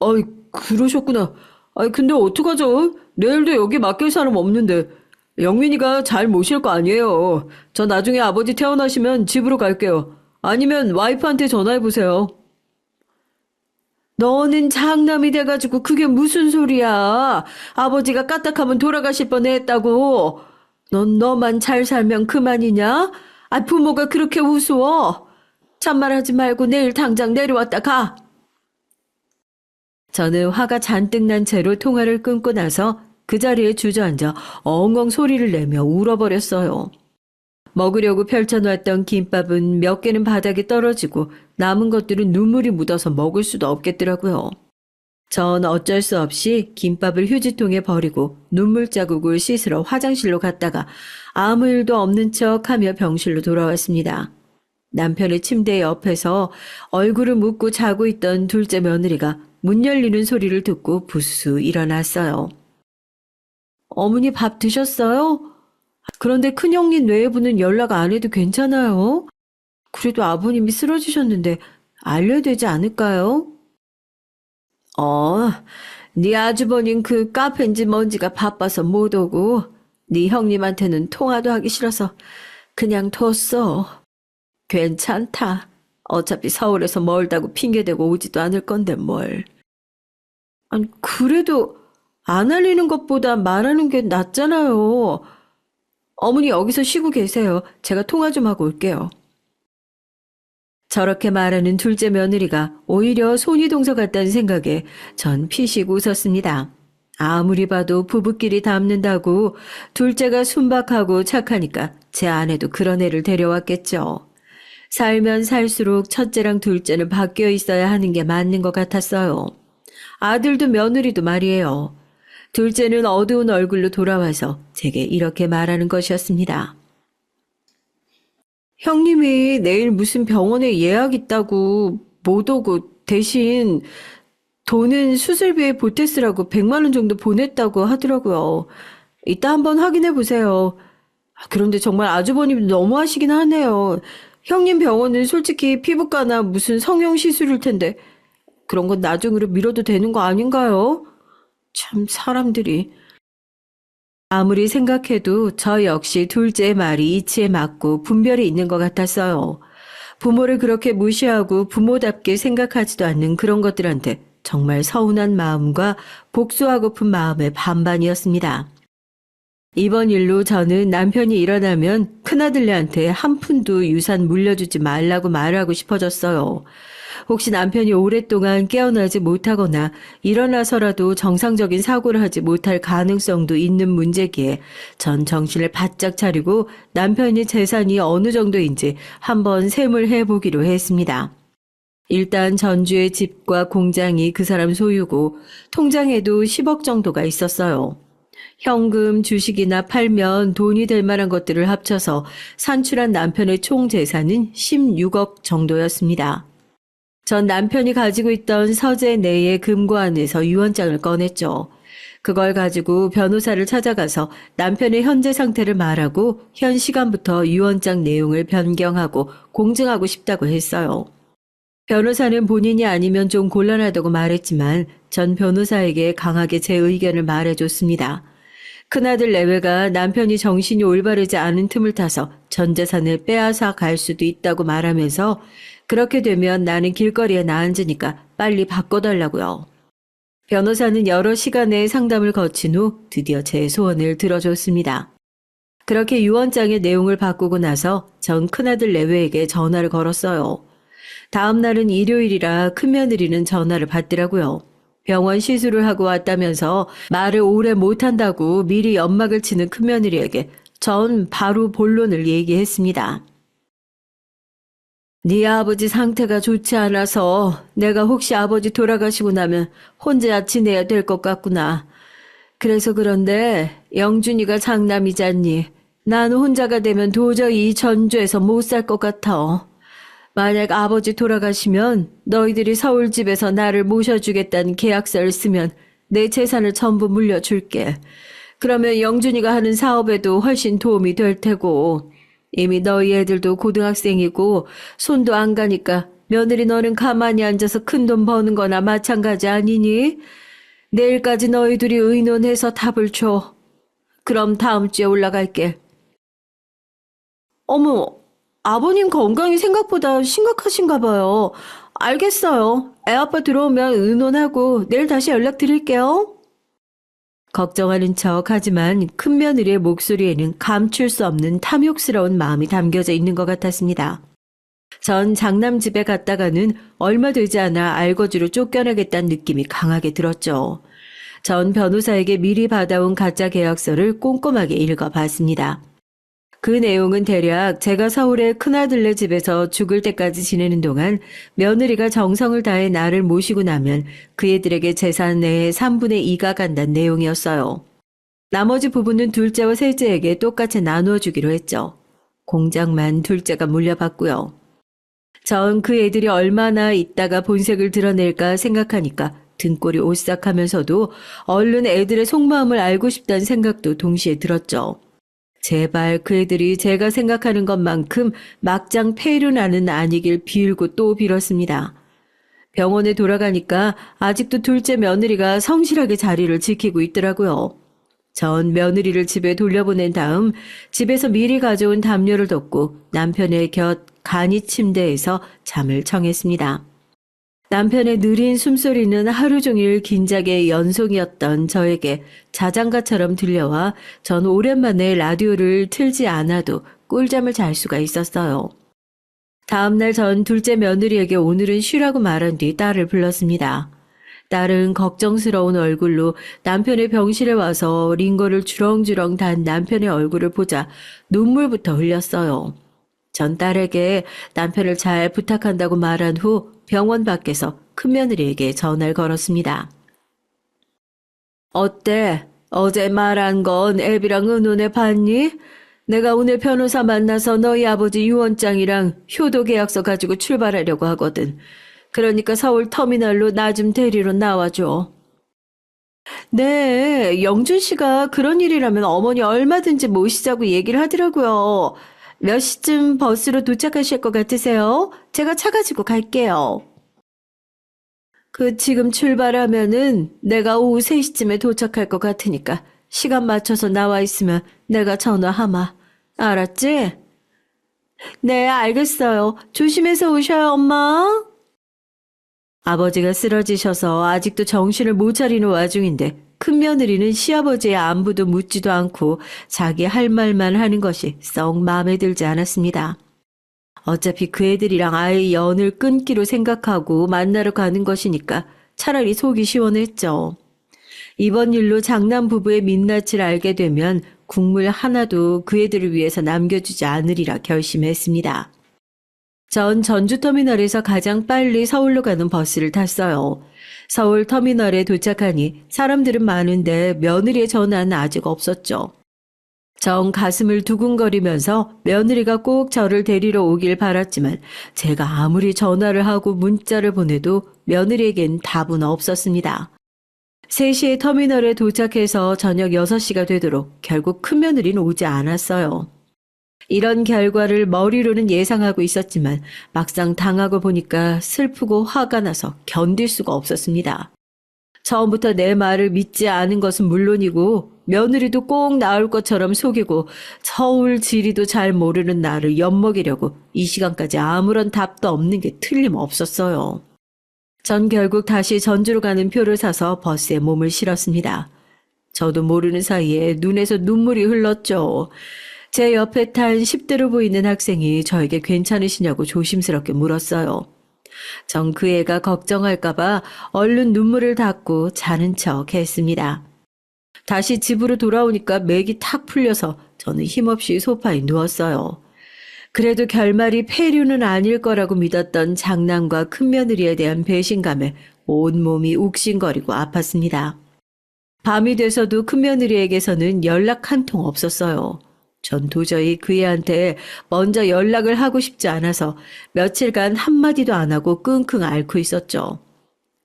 아이, 그러셨구나. 아이, 근데 어떡하죠? 내일도 여기 맡길 사람 없는데. 영민이가 잘 모실 거 아니에요. 저 나중에 아버지 퇴원하시면 집으로 갈게요. 아니면 와이프한테 전화해보세요. 너는 장남이 돼가지고 그게 무슨 소리야. 아버지가 까딱하면 돌아가실 뻔했다고. 넌 너만 잘 살면 그만이냐? 부모가 그렇게 우스워. 잔말하지 말고 내일 당장 내려왔다 가. 저는 화가 잔뜩 난 채로 통화를 끊고 나서 그 자리에 주저앉아 엉엉 소리를 내며 울어버렸어요. 먹으려고 펼쳐놨던 김밥은 몇 개는 바닥에 떨어지고 남은 것들은 눈물이 묻어서 먹을 수도 없겠더라고요. 전 어쩔 수 없이 김밥을 휴지통에 버리고 눈물 자국을 씻으러 화장실로 갔다가 아무 일도 없는 척하며 병실로 돌아왔습니다. 남편의 침대 옆에서 얼굴을 묶고 자고 있던 둘째 며느리가 문 열리는 소리를 듣고 부스스 일어났어요. 어머니 밥 드셨어요? 그런데 큰형님 외부는 연락 안 해도 괜찮아요? 그래도 아버님이 쓰러지셨는데 알려야 되지 않을까요? 네 아주버님 그 카페인지 뭔지가 바빠서 못 오고 네 형님한테는 통화도 하기 싫어서 그냥 뒀어. 괜찮다. 어차피 서울에서 멀다고 핑계대고 오지도 않을 건데 뭘. 아니 그래도 안 알리는 것보다 말하는 게 낫잖아요. 어머니 여기서 쉬고 계세요. 제가 통화 좀 하고 올게요. 저렇게 말하는 둘째 며느리가 오히려 손이동서 같다는 생각에 전 피식 웃었습니다. 아무리 봐도 부부끼리 닮는다고 둘째가 순박하고 착하니까 제 아내도 그런 애를 데려왔겠죠. 살면 살수록 첫째랑 둘째는 바뀌어 있어야 하는 게 맞는 것 같았어요. 아들도 며느리도 말이에요. 둘째는 어두운 얼굴로 돌아와서 제게 이렇게 말하는 것이었습니다. 형님이 내일 무슨 병원에 예약 있다고 못 오고 대신 돈은 수술비에 보태 쓰라고 100만 원 정도 보냈다고 하더라고요. 이따 한번 확인해 보세요. 그런데 정말 아주버님 너무하시긴 하네요. 형님 병원은 솔직히 피부과나 무슨 성형 시술일 텐데 그런 건 나중으로 미뤄도 되는 거 아닌가요? 참 사람들이. 아무리 생각해도 저 역시 둘째의 말이 이치에 맞고 분별이 있는 것 같았어요. 부모를 그렇게 무시하고 부모답게 생각하지도 않는 그런 것들한테 정말 서운한 마음과 복수하고픈 마음의 반반이었습니다. 이번 일로 저는 남편이 일어나면 큰아들네한테 한 푼도 유산 물려주지 말라고 말하고 싶어졌어요. 혹시 남편이 오랫동안 깨어나지 못하거나 일어나서라도 정상적인 사고를 하지 못할 가능성도 있는 문제기에 전 정신을 바짝 차리고 남편이 재산이 어느 정도인지 한번 셈을 해보기로 했습니다. 일단 전주의 집과 공장이 그 사람 소유고 통장에도 10억 정도가 있었어요. 현금, 주식이나 팔면 돈이 될 만한 것들을 합쳐서 산출한 남편의 총 재산은 16억 정도였습니다. 전 남편이 가지고 있던 서재 내의 금고안에서 유언장을 꺼냈죠. 그걸 가지고 변호사를 찾아가서 남편의 현재 상태를 말하고 현 시간부터 유언장 내용을 변경하고 공증하고 싶다고 했어요. 변호사는 본인이 아니면 좀 곤란하다고 말했지만 전 변호사에게 강하게 제 의견을 말해줬습니다. 큰아들 내외가 남편이 정신이 올바르지 않은 틈을 타서 전 재산을 빼앗아 갈 수도 있다고 말하면서 그렇게 되면 나는 길거리에 나앉으니까 빨리 바꿔달라고요. 변호사는 여러 시간의 상담을 거친 후 드디어 제 소원을 들어줬습니다. 그렇게 유언장의 내용을 바꾸고 나서 전 큰아들 내외에게 전화를 걸었어요. 다음 날은 일요일이라 큰며느리는 전화를 받더라고요. 병원 시술을 하고 왔다면서 말을 오래 못한다고 미리 연막을 치는 큰며느리에게 전 바로 본론을 얘기했습니다. 네 아버지 상태가 좋지 않아서 내가 혹시 아버지 돌아가시고 나면 혼자 지내야 될 것 같구나. 그래서 그런데 영준이가 장남이잖니. 난 혼자가 되면 도저히 이 전주에서 못 살 것 같아. 만약 아버지 돌아가시면 너희들이 서울집에서 나를 모셔주겠다는 계약서를 쓰면 내 재산을 전부 물려줄게. 그러면 영준이가 하는 사업에도 훨씬 도움이 될 테고 이미 너희 애들도 고등학생이고 손도 안 가니까 며느리 너는 가만히 앉아서 큰돈 버는 거나 마찬가지 아니니? 내일까지 너희 둘이 의논해서 답을 줘. 그럼 다음 주에 올라갈게. 어머, 아버님 건강이 생각보다 심각하신가 봐요. 알겠어요. 애아빠 들어오면 의논하고 내일 다시 연락드릴게요. 걱정하는 척 하지만 큰며느리의 목소리에는 감출 수 없는 탐욕스러운 마음이 담겨져 있는 것 같았습니다. 전 장남 집에 갔다가는 얼마 되지 않아 알거지로 쫓겨나겠다는 느낌이 강하게 들었죠. 전 변호사에게 미리 받아온 가짜 계약서를 꼼꼼하게 읽어봤습니다. 그 내용은 대략 제가 서울의 큰아들네 집에서 죽을 때까지 지내는 동안 며느리가 정성을 다해 나를 모시고 나면 그 애들에게 재산의 3분의 2가 간다는 내용이었어요. 나머지 부분은 둘째와 셋째에게 똑같이 나누어 주기로 했죠. 공장만 둘째가 물려받고요. 전 그 애들이 얼마나 있다가 본색을 드러낼까 생각하니까 등골이 오싹하면서도 얼른 애들의 속마음을 알고 싶다는 생각도 동시에 들었죠. 제발 그 애들이 제가 생각하는 것만큼 막장 폐륜아는 아니길 빌고 또 빌었습니다. 병원에 돌아가니까 아직도 둘째 며느리가 성실하게 자리를 지키고 있더라고요. 전 며느리를 집에 돌려보낸 다음 집에서 미리 가져온 담요를 덮고 남편의 곁 간이 침대에서 잠을 청했습니다. 남편의 느린 숨소리는 하루 종일 긴장의 연속이었던 저에게 자장가처럼 들려와 전 오랜만에 라디오를 틀지 않아도 꿀잠을 잘 수가 있었어요. 다음날 전 둘째 며느리에게 오늘은 쉬라고 말한 뒤 딸을 불렀습니다. 딸은 걱정스러운 얼굴로 남편의 병실에 와서 링거를 주렁주렁 단 남편의 얼굴을 보자 눈물부터 흘렸어요. 전 딸에게 남편을 잘 부탁한다고 말한 후 병원 밖에서 큰며느리에게 전화를 걸었습니다. 어때? 어제 말한 건 애비랑 의논해 봤니? 내가 오늘 변호사 만나서 너희 아버지 유언장이랑 효도 계약서 가지고 출발하려고 하거든. 그러니까 서울 터미널로 나 좀 데리러 나와줘. 네, 영준 씨가 그런 일이라면 어머니 얼마든지 모시자고 얘기를 하더라고요. 몇 시쯤 버스로 도착하실 것 같으세요? 제가 차 가지고 갈게요. 지금 출발하면은 내가 오후 3시쯤에 도착할 것 같으니까 시간 맞춰서 나와 있으면 내가 전화하마. 알았지? 네, 알겠어요. 조심해서 오셔요, 엄마. 아버지가 쓰러지셔서 아직도 정신을 못 차리는 와중인데 큰며느리는 시아버지의 안부도 묻지도 않고 자기 할 말만 하는 것이 썩 마음에 들지 않았습니다. 어차피 그 애들이랑 아예 연을 끊기로 생각하고 만나러 가는 것이니까 차라리 속이 시원했죠. 이번 일로 장남 부부의 민낯을 알게 되면 국물 하나도 그 애들을 위해서 남겨주지 않으리라 결심했습니다. 전 전주터미널에서 가장 빨리 서울로 가는 버스를 탔어요. 서울 터미널에 도착하니 사람들은 많은데 며느리의 전화는 아직 없었죠. 정 가슴을 두근거리면서 며느리가 꼭 저를 데리러 오길 바랐지만 제가 아무리 전화를 하고 문자를 보내도 며느리에겐 답은 없었습니다. 3시에 터미널에 도착해서 저녁 6시가 되도록 결국 큰며느리는 오지 않았어요. 이런 결과를 머리로는 예상하고 있었지만 막상 당하고 보니까 슬프고 화가 나서 견딜 수가 없었습니다. 처음부터 내 말을 믿지 않은 것은 물론이고 며느리도 꼭 나올 것처럼 속이고 서울 지리도 잘 모르는 나를 엿먹이려고 이 시간까지 아무런 답도 없는 게 틀림없었어요. 전 결국 다시 전주로 가는 표를 사서 버스에 몸을 실었습니다. 저도 모르는 사이에 눈에서 눈물이 흘렀죠. 제 옆에 탄 10대로 보이는 학생이 저에게 괜찮으시냐고 조심스럽게 물었어요. 전 그 애가 걱정할까봐 얼른 눈물을 닦고 자는 척 했습니다. 다시 집으로 돌아오니까 맥이 탁 풀려서 저는 힘없이 소파에 누웠어요. 그래도 결말이 폐류는 아닐 거라고 믿었던 장남과 큰며느리에 대한 배신감에 온몸이 욱신거리고 아팠습니다. 밤이 돼서도 큰며느리에게서는 연락 한 통 없었어요. 전 도저히 그 애한테 먼저 연락을 하고 싶지 않아서 며칠간 한마디도 안 하고 끙끙 앓고 있었죠.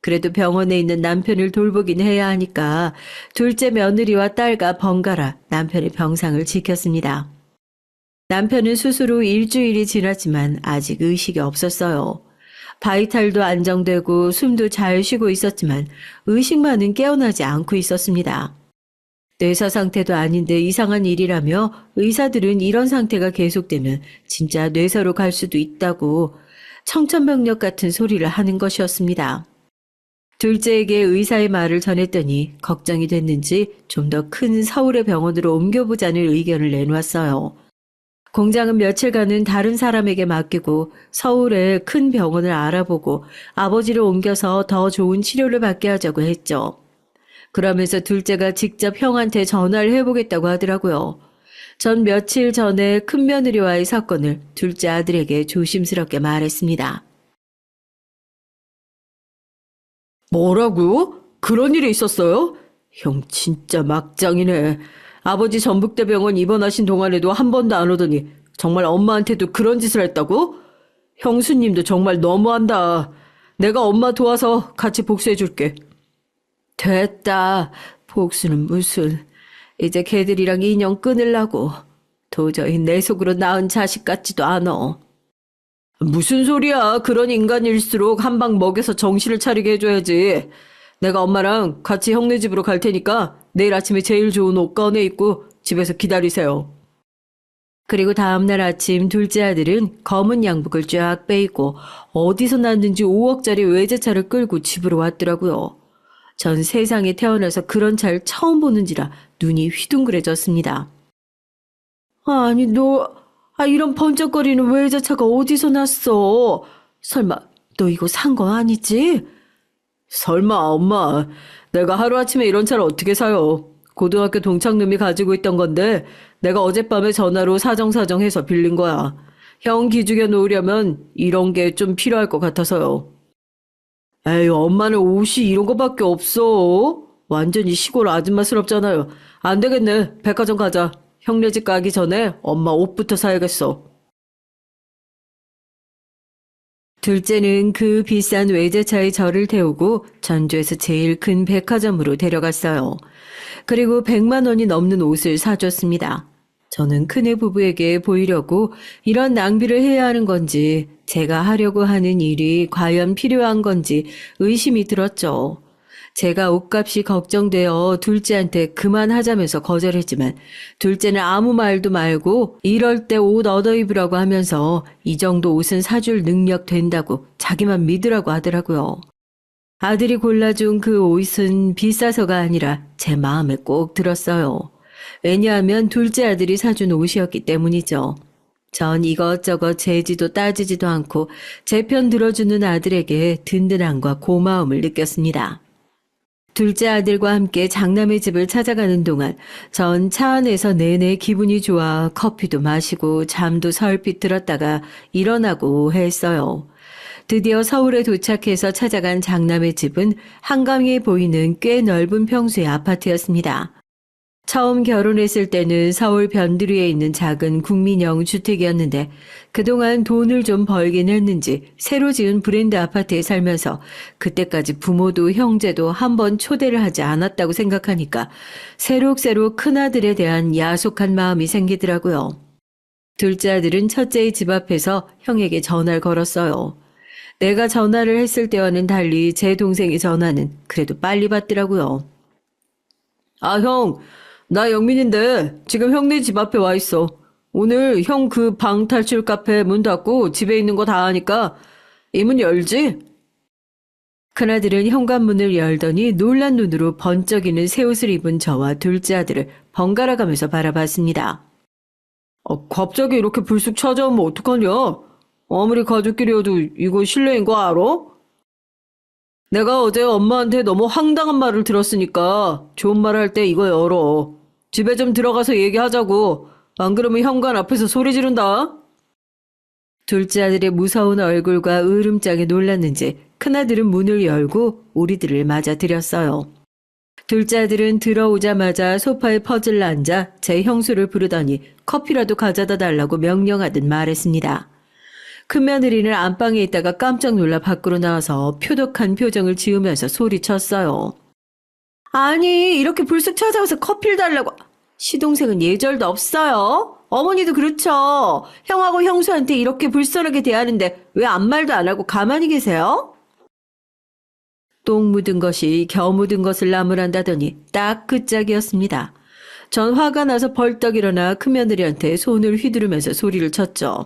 그래도 병원에 있는 남편을 돌보긴 해야 하니까 둘째 며느리와 딸과 번갈아 남편의 병상을 지켰습니다. 남편은 수술 후 일주일이 지났지만 아직 의식이 없었어요. 바이탈도 안정되고 숨도 잘 쉬고 있었지만 의식만은 깨어나지 않고 있었습니다. 뇌사 상태도 아닌데 이상한 일이라며 의사들은 이런 상태가 계속되면 진짜 뇌사로 갈 수도 있다고 청천벽력 같은 소리를 하는 것이었습니다. 둘째에게 의사의 말을 전했더니 걱정이 됐는지 좀 더 큰 서울의 병원으로 옮겨보자는 의견을 내놓았어요. 공장은 며칠간은 다른 사람에게 맡기고 서울의 큰 병원을 알아보고 아버지를 옮겨서 더 좋은 치료를 받게 하자고 했죠. 그러면서 둘째가 직접 형한테 전화를 해보겠다고 하더라고요. 전 며칠 전에 큰며느리와의 사건을 둘째 아들에게 조심스럽게 말했습니다. 뭐라고? 그런 일이 있었어요? 형 진짜 막장이네. 아버지 전북대병원 입원하신 동안에도 한 번도 안 오더니 정말 엄마한테도 그런 짓을 했다고? 형수님도 정말 너무한다. 내가 엄마 도와서 같이 복수해줄게. 됐다. 복수는 무슨. 이제 걔들이랑 인연 끊으려고. 도저히 내 속으로 낳은 자식 같지도 않어. 무슨 소리야. 그런 인간일수록 한 방 먹여서 정신을 차리게 해줘야지. 내가 엄마랑 같이 형네 집으로 갈 테니까 내일 아침에 제일 좋은 옷 꺼내 입고 집에서 기다리세요. 그리고 다음날 아침 둘째 아들은 검은 양복을 쫙 빼입고 어디서 났는지 5억짜리 외제차를 끌고 집으로 왔더라고요. 전 세상에 태어나서 그런 차를 처음 보는지라 눈이 휘둥그레졌습니다. 아니 이런 번쩍거리는 외제차가 어디서 났어? 설마 너 이거 산 거 아니지? 설마 엄마, 내가 하루아침에 이런 차를 어떻게 사요? 고등학교 동창놈이 가지고 있던 건데 내가 어젯밤에 전화로 사정사정해서 빌린 거야. 형 기죽여 놓으려면 이런 게 좀 필요할 것 같아서요. 에이, 엄마는 옷이 이런 거밖에 없어. 완전히 시골 아줌마스럽잖아요. 안 되겠네. 백화점 가자. 형네 집 가기 전에 엄마 옷부터 사야겠어. 둘째는 그 비싼 외제차에 저를 태우고 전주에서 제일 큰 백화점으로 데려갔어요. 그리고 100만 원이 넘는 옷을 사줬습니다. 저는 큰애 부부에게 보이려고 이런 낭비를 해야 하는 건지, 제가 하려고 하는 일이 과연 필요한 건지 의심이 들었죠. 제가 옷값이 걱정되어 둘째한테 그만하자면서 거절했지만 둘째는 아무 말도 말고 이럴 때 옷 얻어 입으라고 하면서 이 정도 옷은 사줄 능력 된다고 자기만 믿으라고 하더라고요. 아들이 골라준 그 옷은 비싸서가 아니라 제 마음에 꼭 들었어요. 왜냐하면 둘째 아들이 사준 옷이었기 때문이죠. 전 이것저것 재지도 따지지도 않고 제 편 들어주는 아들에게 든든함과 고마움을 느꼈습니다. 둘째 아들과 함께 장남의 집을 찾아가는 동안 전 차 안에서 내내 기분이 좋아 커피도 마시고 잠도 설핏 들었다가 일어나고 했어요. 드디어 서울에 도착해서 찾아간 장남의 집은 한강에 보이는 꽤 넓은 평수의 아파트였습니다. 처음 결혼했을 때는 서울 변두리에 있는 작은 국민형 주택이었는데 그동안 돈을 좀 벌긴 했는지 새로 지은 브랜드 아파트에 살면서 그때까지 부모도 형제도 한 번 초대를 하지 않았다고 생각하니까 새록새록 큰아들에 대한 야속한 마음이 생기더라고요. 둘째 아들은 첫째의 집 앞에서 형에게 전화를 걸었어요. 내가 전화를 했을 때와는 달리 제 동생의 전화는 그래도 빨리 받더라고요. 아, 형. 나 영민인데 지금 형네 집 앞에 와 있어. 오늘 형 그 방 탈출 카페 문 닫고 집에 있는 거 다 하니까 이 문 열지? 큰아들은 현관문을 열더니 놀란 눈으로 번쩍이는 새 옷을 입은 저와 둘째 아들을 번갈아 가면서 바라봤습니다. 갑자기 이렇게 불쑥 찾아오면 어떡하냐? 아무리 가족끼리여도 이거 실례인 거 알아? 내가 어제 엄마한테 너무 황당한 말을 들었으니까 좋은 말 할 때 이거 열어. 집에 좀 들어가서 얘기하자고. 안 그러면 현관 앞에서 소리 지른다. 둘째 아들의 무서운 얼굴과 으름장에 놀랐는지 큰아들은 문을 열고 우리들을 맞아들였어요. 둘째 아들은 들어오자마자 소파에 퍼질러 앉아 제 형수를 부르더니 커피라도 가져다 달라고 명령하듯 말했습니다. 큰며느리는 안방에 있다가 깜짝 놀라 밖으로 나와서 표독한 표정을 지으면서 소리쳤어요. 아니, 이렇게 불쑥 찾아와서 커피를 달라고. 시동생은 예절도 없어요. 어머니도 그렇죠. 형하고 형수한테 이렇게 불편하게 대하는데 왜 아무 말도 안 하고 가만히 계세요? 똥 묻은 것이 겨 묻은 것을 나무란다더니 딱 그 짝이었습니다. 전 화가 나서 벌떡 일어나 큰며느리한테 손을 휘두르면서 소리를 쳤죠.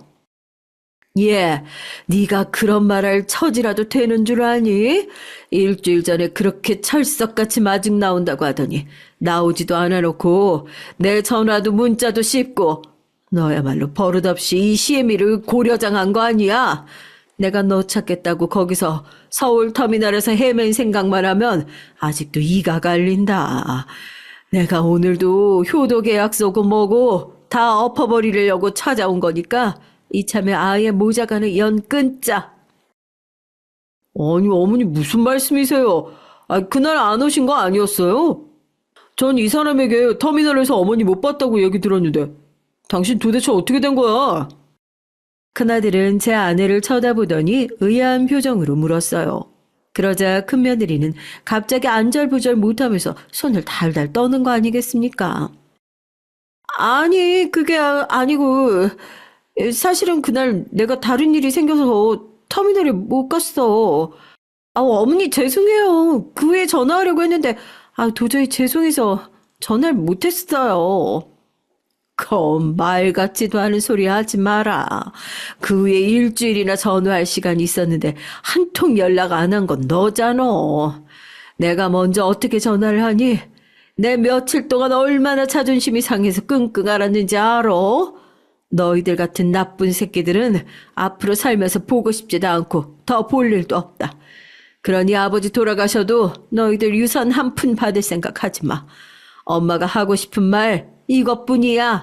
예, 네가 그런 말할 처지라도 되는 줄 아니? 일주일 전에 그렇게 철석같이 마중 나온다고 하더니 나오지도 않아놓고 내 전화도 문자도 씹고 너야말로 버릇없이 이 시애미를 고려장한 거 아니야? 내가 너 찾겠다고 거기서 서울 터미널에서 헤맨 생각만 하면 아직도 이가 갈린다. 내가 오늘도 효도 계약서고 뭐고 다 엎어버리려고 찾아온 거니까 이참에 아예 모자가는 연 끊자. 아니, 어머니 무슨 말씀이세요? 그날 안 오신 거 아니었어요? 전 이 사람에게 터미널에서 어머니 못 봤다고 얘기 들었는데 당신 도대체 어떻게 된 거야? 큰아들은 제 아내를 쳐다보더니 의아한 표정으로 물었어요. 그러자 큰며느리는 갑자기 안절부절 못하면서 손을 달달 떠는 거 아니겠습니까? 아니, 그게 아니고 사실은 그날 내가 다른 일이 생겨서 터미널에 못 갔어. 어머니 죄송해요. 그 후에 전화하려고 했는데 도저히 죄송해서 전화를 못했어요. 그럼 말 같지도 않은 소리 하지 마라. 그 후에 일주일이나 전화할 시간이 있었는데 한 통 연락 안 한 건 너잖아. 내가 먼저 어떻게 전화를 하니? 내 며칠 동안 얼마나 자존심이 상해서 끙끙 앓았는지 알아? 너희들 같은 나쁜 새끼들은 앞으로 살면서 보고 싶지도 않고 더 볼 일도 없다. 그러니 아버지 돌아가셔도 너희들 유산 한 푼 받을 생각 하지 마. 엄마가 하고 싶은 말 이것뿐이야.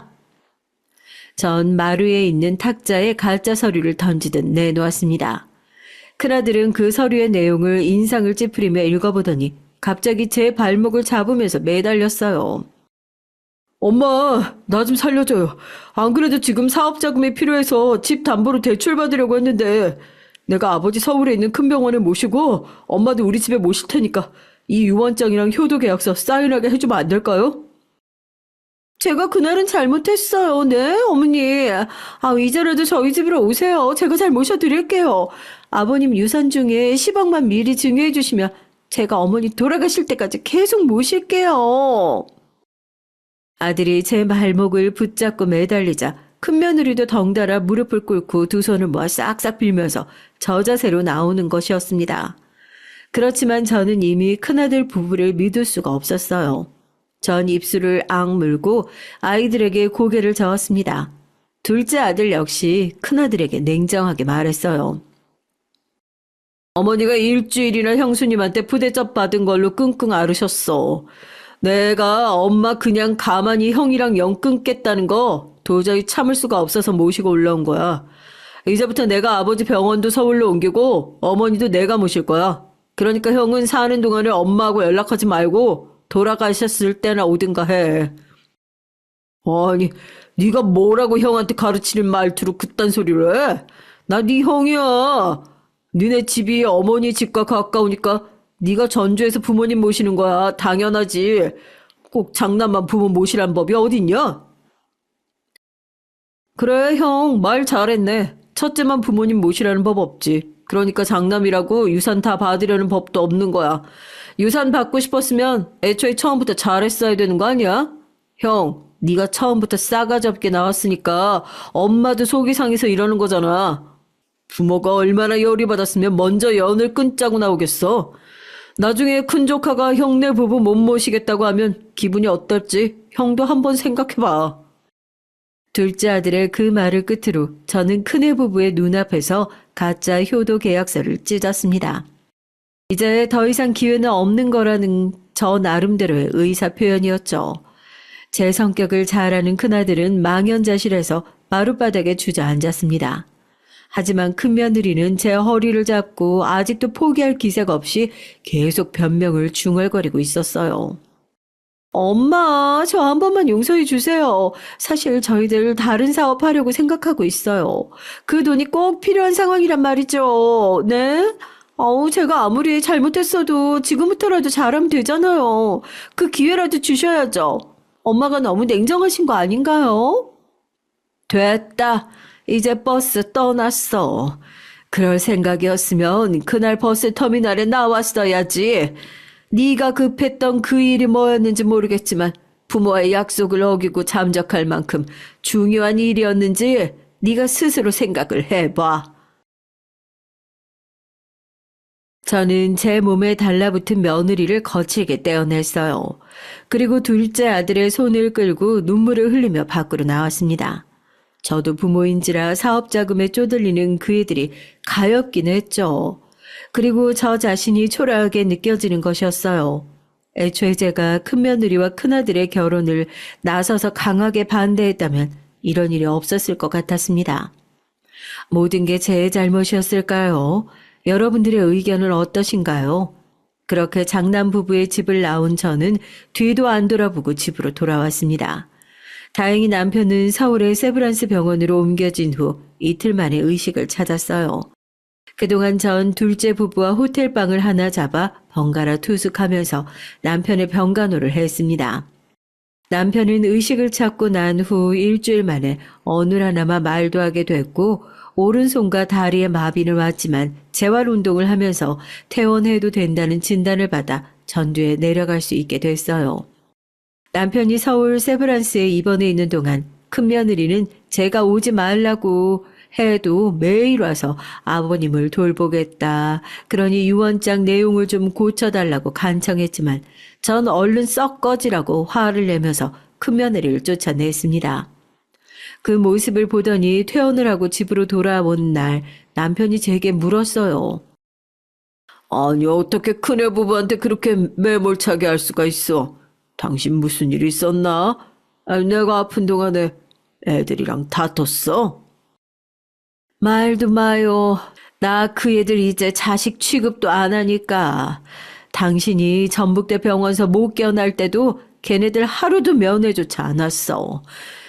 전 마루에 있는 탁자에 가짜 서류를 던지듯 내놓았습니다. 큰아들은 그 서류의 내용을 인상을 찌푸리며 읽어보더니 갑자기 제 발목을 잡으면서 매달렸어요. 엄마, 나 좀 살려줘요. 안 그래도 지금 사업 자금이 필요해서 집 담보로 대출 받으려고 했는데 내가 아버지 서울에 있는 큰 병원에 모시고 엄마도 우리 집에 모실 테니까 이 유언장이랑 효도 계약서 사인하게 해주면 안 될까요? 제가 그날은 잘못했어요. 네, 어머니. 이제라도 저희 집으로 오세요. 제가 잘 모셔드릴게요. 아버님 유산 중에 10억만 미리 증여해 주시면 제가 어머니 돌아가실 때까지 계속 모실게요. 아들이 제 발목을 붙잡고 매달리자 큰며느리도 덩달아 무릎을 꿇고 두 손을 모아 싹싹 빌면서 저자세로 나오는 것이었습니다. 그렇지만 저는 이미 큰아들 부부를 믿을 수가 없었어요. 전 입술을 악물고 아이들에게 고개를 저었습니다. 둘째 아들 역시 큰아들에게 냉정하게 말했어요. 어머니가 일주일이나 형수님한테 부대접 받은 걸로 끙끙 앓으셨어. 내가 엄마 그냥 가만히 형이랑 영 끊겠다는 거 도저히 참을 수가 없어서 모시고 올라온 거야. 이제부터 내가 아버지 병원도 서울로 옮기고 어머니도 내가 모실 거야. 그러니까 형은 사는 동안에 엄마하고 연락하지 말고 돌아가셨을 때나 오든가 해. 아니, 네가 뭐라고 형한테 가르치는 말투로 그딴 소리를 해? 나 네 형이야. 니네 집이 어머니 집과 가까우니까 네가 전주에서 부모님 모시는 거야. 당연하지. 꼭 장남만 부모 모시란 법이 어딨냐? 그래, 형, 말 잘했네. 첫째만 부모님 모시라는 법 없지. 그러니까 장남이라고 유산 다 받으려는 법도 없는 거야. 유산 받고 싶었으면 애초에 처음부터 잘했어야 되는 거 아니야? 형, 네가 처음부터 싸가지 없게 나왔으니까 엄마도 속이 상해서 이러는 거잖아. 부모가 얼마나 열이 받았으면 먼저 연을 끊자고 나오겠어. 나중에 큰 조카가 형네 부부 못 모시겠다고 하면 기분이 어떨지 형도 한번 생각해봐. 둘째 아들의 그 말을 끝으로 저는 큰애 부부의 눈앞에서 가짜 효도 계약서를 찢었습니다. 이제 더 이상 기회는 없는 거라는 저 나름대로의 의사 표현이었죠. 제 성격을 잘 아는 큰아들은 망연자실해서 마룻바닥에 주저앉았습니다. 하지만 큰며느리는 제 허리를 잡고 아직도 포기할 기색 없이 계속 변명을 중얼거리고 있었어요. 엄마, 저 한 번만 용서해 주세요. 사실 저희들 다른 사업하려고 생각하고 있어요. 그 돈이 꼭 필요한 상황이란 말이죠. 네? 제가 아무리 잘못했어도 지금부터라도 잘하면 되잖아요. 그 기회라도 주셔야죠. 엄마가 너무 냉정하신 거 아닌가요? 됐다. 이제 버스 떠났어. 그럴 생각이었으면 그날 버스 터미널에 나왔어야지. 네가 급했던 그 일이 뭐였는지 모르겠지만 부모의 약속을 어기고 잠적할 만큼 중요한 일이었는지 네가 스스로 생각을 해봐. 저는 제 몸에 달라붙은 며느리를 거칠게 떼어냈어요. 그리고 둘째 아들의 손을 끌고 눈물을 흘리며 밖으로 나왔습니다. 저도 부모인지라 사업 자금에 쪼들리는 그 애들이 가엾긴 했죠. 그리고 저 자신이 초라하게 느껴지는 것이었어요. 애초에 제가 큰며느리와 큰아들의 결혼을 나서서 강하게 반대했다면 이런 일이 없었을 것 같았습니다. 모든 게 제 잘못이었을까요? 여러분들의 의견은 어떠신가요? 그렇게 장남 부부의 집을 나온 저는 뒤도 안 돌아보고 집으로 돌아왔습니다. 다행히 남편은 서울의 세브란스 병원으로 옮겨진 후 이틀 만에 의식을 찾았어요. 그동안 전 둘째 부부와 호텔방을 하나 잡아 번갈아 투숙하면서 남편의 병간호를 했습니다. 남편은 의식을 찾고 난 후 일주일 만에 어눌하나마 말도 하게 됐고 오른손과 다리에 마비는 왔지만 재활운동을 하면서 퇴원해도 된다는 진단을 받아 전두에 내려갈 수 있게 됐어요. 남편이 서울 세브란스에 입원해 있는 동안 큰며느리는 제가 오지 말라고 해도 매일 와서 아버님을 돌보겠다. 그러니 유언장 내용을 좀 고쳐달라고 간청했지만 전 얼른 썩 꺼지라고 화를 내면서 큰며느리를 쫓아냈습니다. 그 모습을 보더니 퇴원을 하고 집으로 돌아온 날 남편이 제게 물었어요. 아니 어떻게 큰애 부부한테 그렇게 매몰차게 할 수가 있어? 당신 무슨 일 있었나? 내가 아픈 동안에 애들이랑 다퉜어? 말도 마요. 나 그 애들 이제 자식 취급도 안 하니까. 당신이 전북대 병원서 못 깨어날 때도 걔네들 하루도 면회조차 않았어.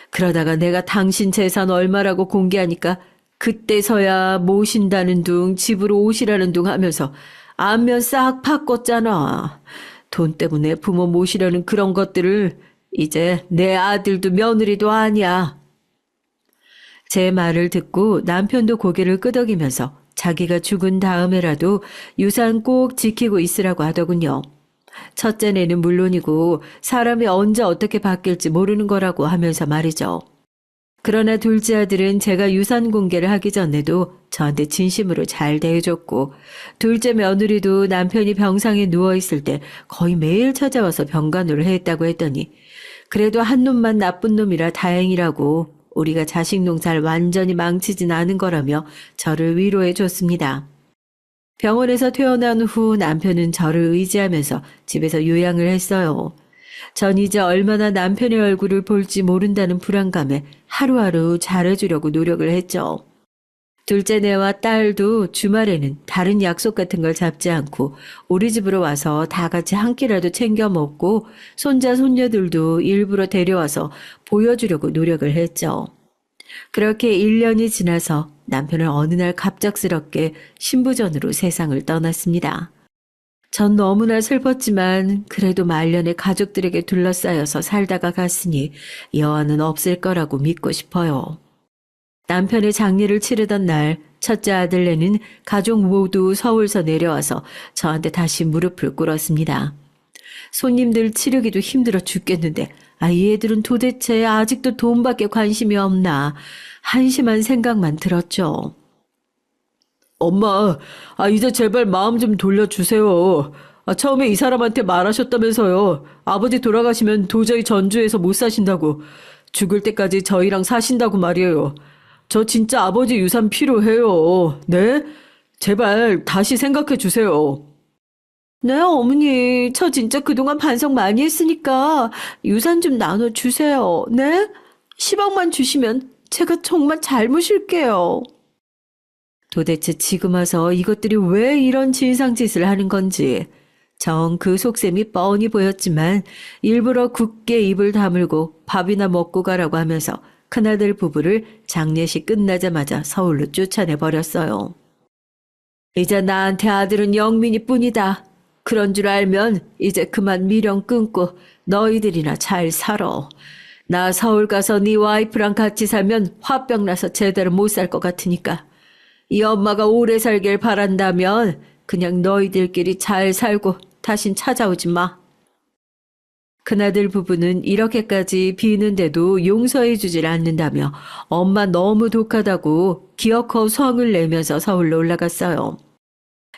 그러다가 내가 당신 재산 얼마라고 공개하니까 그때서야 모신다는 둥 집으로 오시라는 둥 하면서 안면 싹 바꿨잖아. 돈 때문에 부모 모시려는 그런 것들을 이제 내 아들도 며느리도 아니야. 제 말을 듣고 남편도 고개를 끄덕이면서 자기가 죽은 다음에라도 유산 꼭 지키고 있으라고 하더군요. 첫째네는 물론이고 사람이 언제 어떻게 바뀔지 모르는 거라고 하면서 말이죠. 그러나 둘째 아들은 제가 유산 공개를 하기 전에도 저한테 진심으로 잘 대해줬고, 둘째 며느리도 남편이 병상에 누워있을 때 거의 매일 찾아와서 병간호를 했다고 했더니, 그래도 한 놈만 나쁜 놈이라 다행이라고, 우리가 자식 농사를 완전히 망치진 않은 거라며 저를 위로해 줬습니다. 병원에서 퇴원한 후 남편은 저를 의지하면서 집에서 요양을 했어요. 전 이제 얼마나 남편의 얼굴을 볼지 모른다는 불안감에 하루하루 잘해주려고 노력을 했죠. 둘째네와 딸도 주말에는 다른 약속 같은 걸 잡지 않고 우리 집으로 와서 다 같이 한 끼라도 챙겨 먹고 손자 손녀들도 일부러 데려와서 보여주려고 노력을 했죠. 그렇게 1년이 지나서 남편은 어느 날 갑작스럽게 신부전으로 세상을 떠났습니다. 전 너무나 슬펐지만 그래도 말년에 가족들에게 둘러싸여서 살다가 갔으니 여한은 없을 거라고 믿고 싶어요. 남편의 장례를 치르던 날 첫째 아들네는 가족 모두 서울서 내려와서 저한테 다시 무릎을 꿇었습니다. 손님들 치르기도 힘들어 죽겠는데 이 애들은 도대체 아직도 돈밖에 관심이 없나 한심한 생각만 들었죠. 엄마, 이제 제발 마음 좀 돌려주세요. 처음에 이 사람한테 말하셨다면서요. 아버지 돌아가시면 도저히 전주에서 못 사신다고. 죽을 때까지 저희랑 사신다고 말이에요. 저 진짜 아버지 유산 필요해요. 네? 제발 다시 생각해 주세요. 네, 어머니. 저 진짜 그동안 반성 많이 했으니까 유산 좀 나눠주세요. 네? 10억만 주시면 제가 정말 잘 모실게요. 도대체 지금 와서 이것들이 왜 이런 진상짓을 하는 건지 정 그 속셈이 뻔히 보였지만 일부러 굳게 입을 다물고 밥이나 먹고 가라고 하면서 큰아들 부부를 장례식 끝나자마자 서울로 쫓아내버렸어요. 이제 나한테 아들은 영민이 뿐이다. 그런 줄 알면 이제 그만 미련 끊고 너희들이나 잘 살아. 나 서울 가서 네 와이프랑 같이 살면 화병 나서 제대로 못 살 것 같으니까. 이 엄마가 오래 살길 바란다면 그냥 너희들끼리 잘 살고 다신 찾아오지 마. 큰아들 부부는 이렇게까지 비는데도 용서해 주질 않는다며 엄마 너무 독하다고 기어코 성을 내면서 서울로 올라갔어요.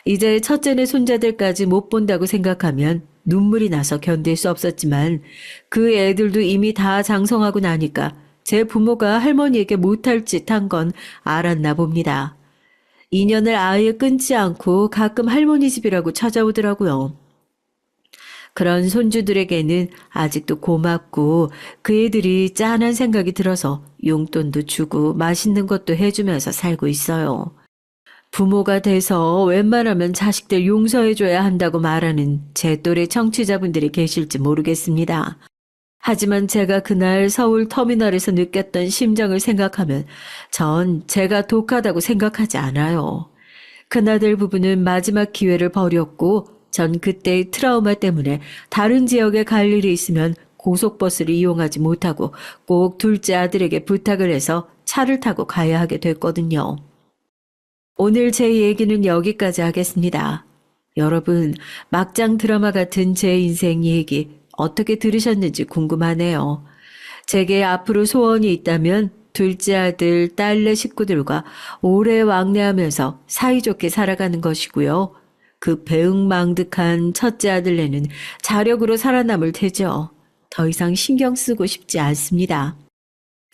이제 첫째네 손자들까지 못 본다고 생각하면 눈물이 나서 견딜 수 없었지만 그 애들도 이미 다 장성하고 나니까 제 부모가 할머니에게 못할 짓 한 건 알았나 봅니다. 인연을 아예 끊지 않고 가끔 할머니 집이라고 찾아오더라고요. 그런 손주들에게는 아직도 고맙고 그 애들이 짠한 생각이 들어서 용돈도 주고 맛있는 것도 해주면서 살고 있어요. 부모가 돼서 웬만하면 자식들 용서해줘야 한다고 말하는 제 또래 청취자분들이 계실지 모르겠습니다. 하지만 제가 그날 서울 터미널에서 느꼈던 심정을 생각하면 전 제가 독하다고 생각하지 않아요. 큰아들 부부는 마지막 기회를 버렸고 전 그때의 트라우마 때문에 다른 지역에 갈 일이 있으면 고속버스를 이용하지 못하고 꼭 둘째 아들에게 부탁을 해서 차를 타고 가야 하게 됐거든요. 오늘 제 얘기는 여기까지 하겠습니다. 여러분, 막장 드라마 같은 제 인생 얘기 어떻게 들으셨는지 궁금하네요. 제게 앞으로 소원이 있다면 둘째 아들, 딸네 식구들과 오래 왕래하면서 사이좋게 살아가는 것이고요. 그 배응망득한 첫째 아들네는 자력으로 살아남을 테죠. 더 이상 신경 쓰고 싶지 않습니다.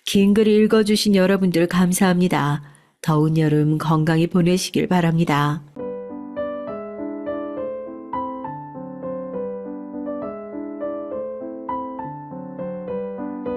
긴 글 읽어주신 여러분들 감사합니다. 더운 여름 건강히 보내시길 바랍니다.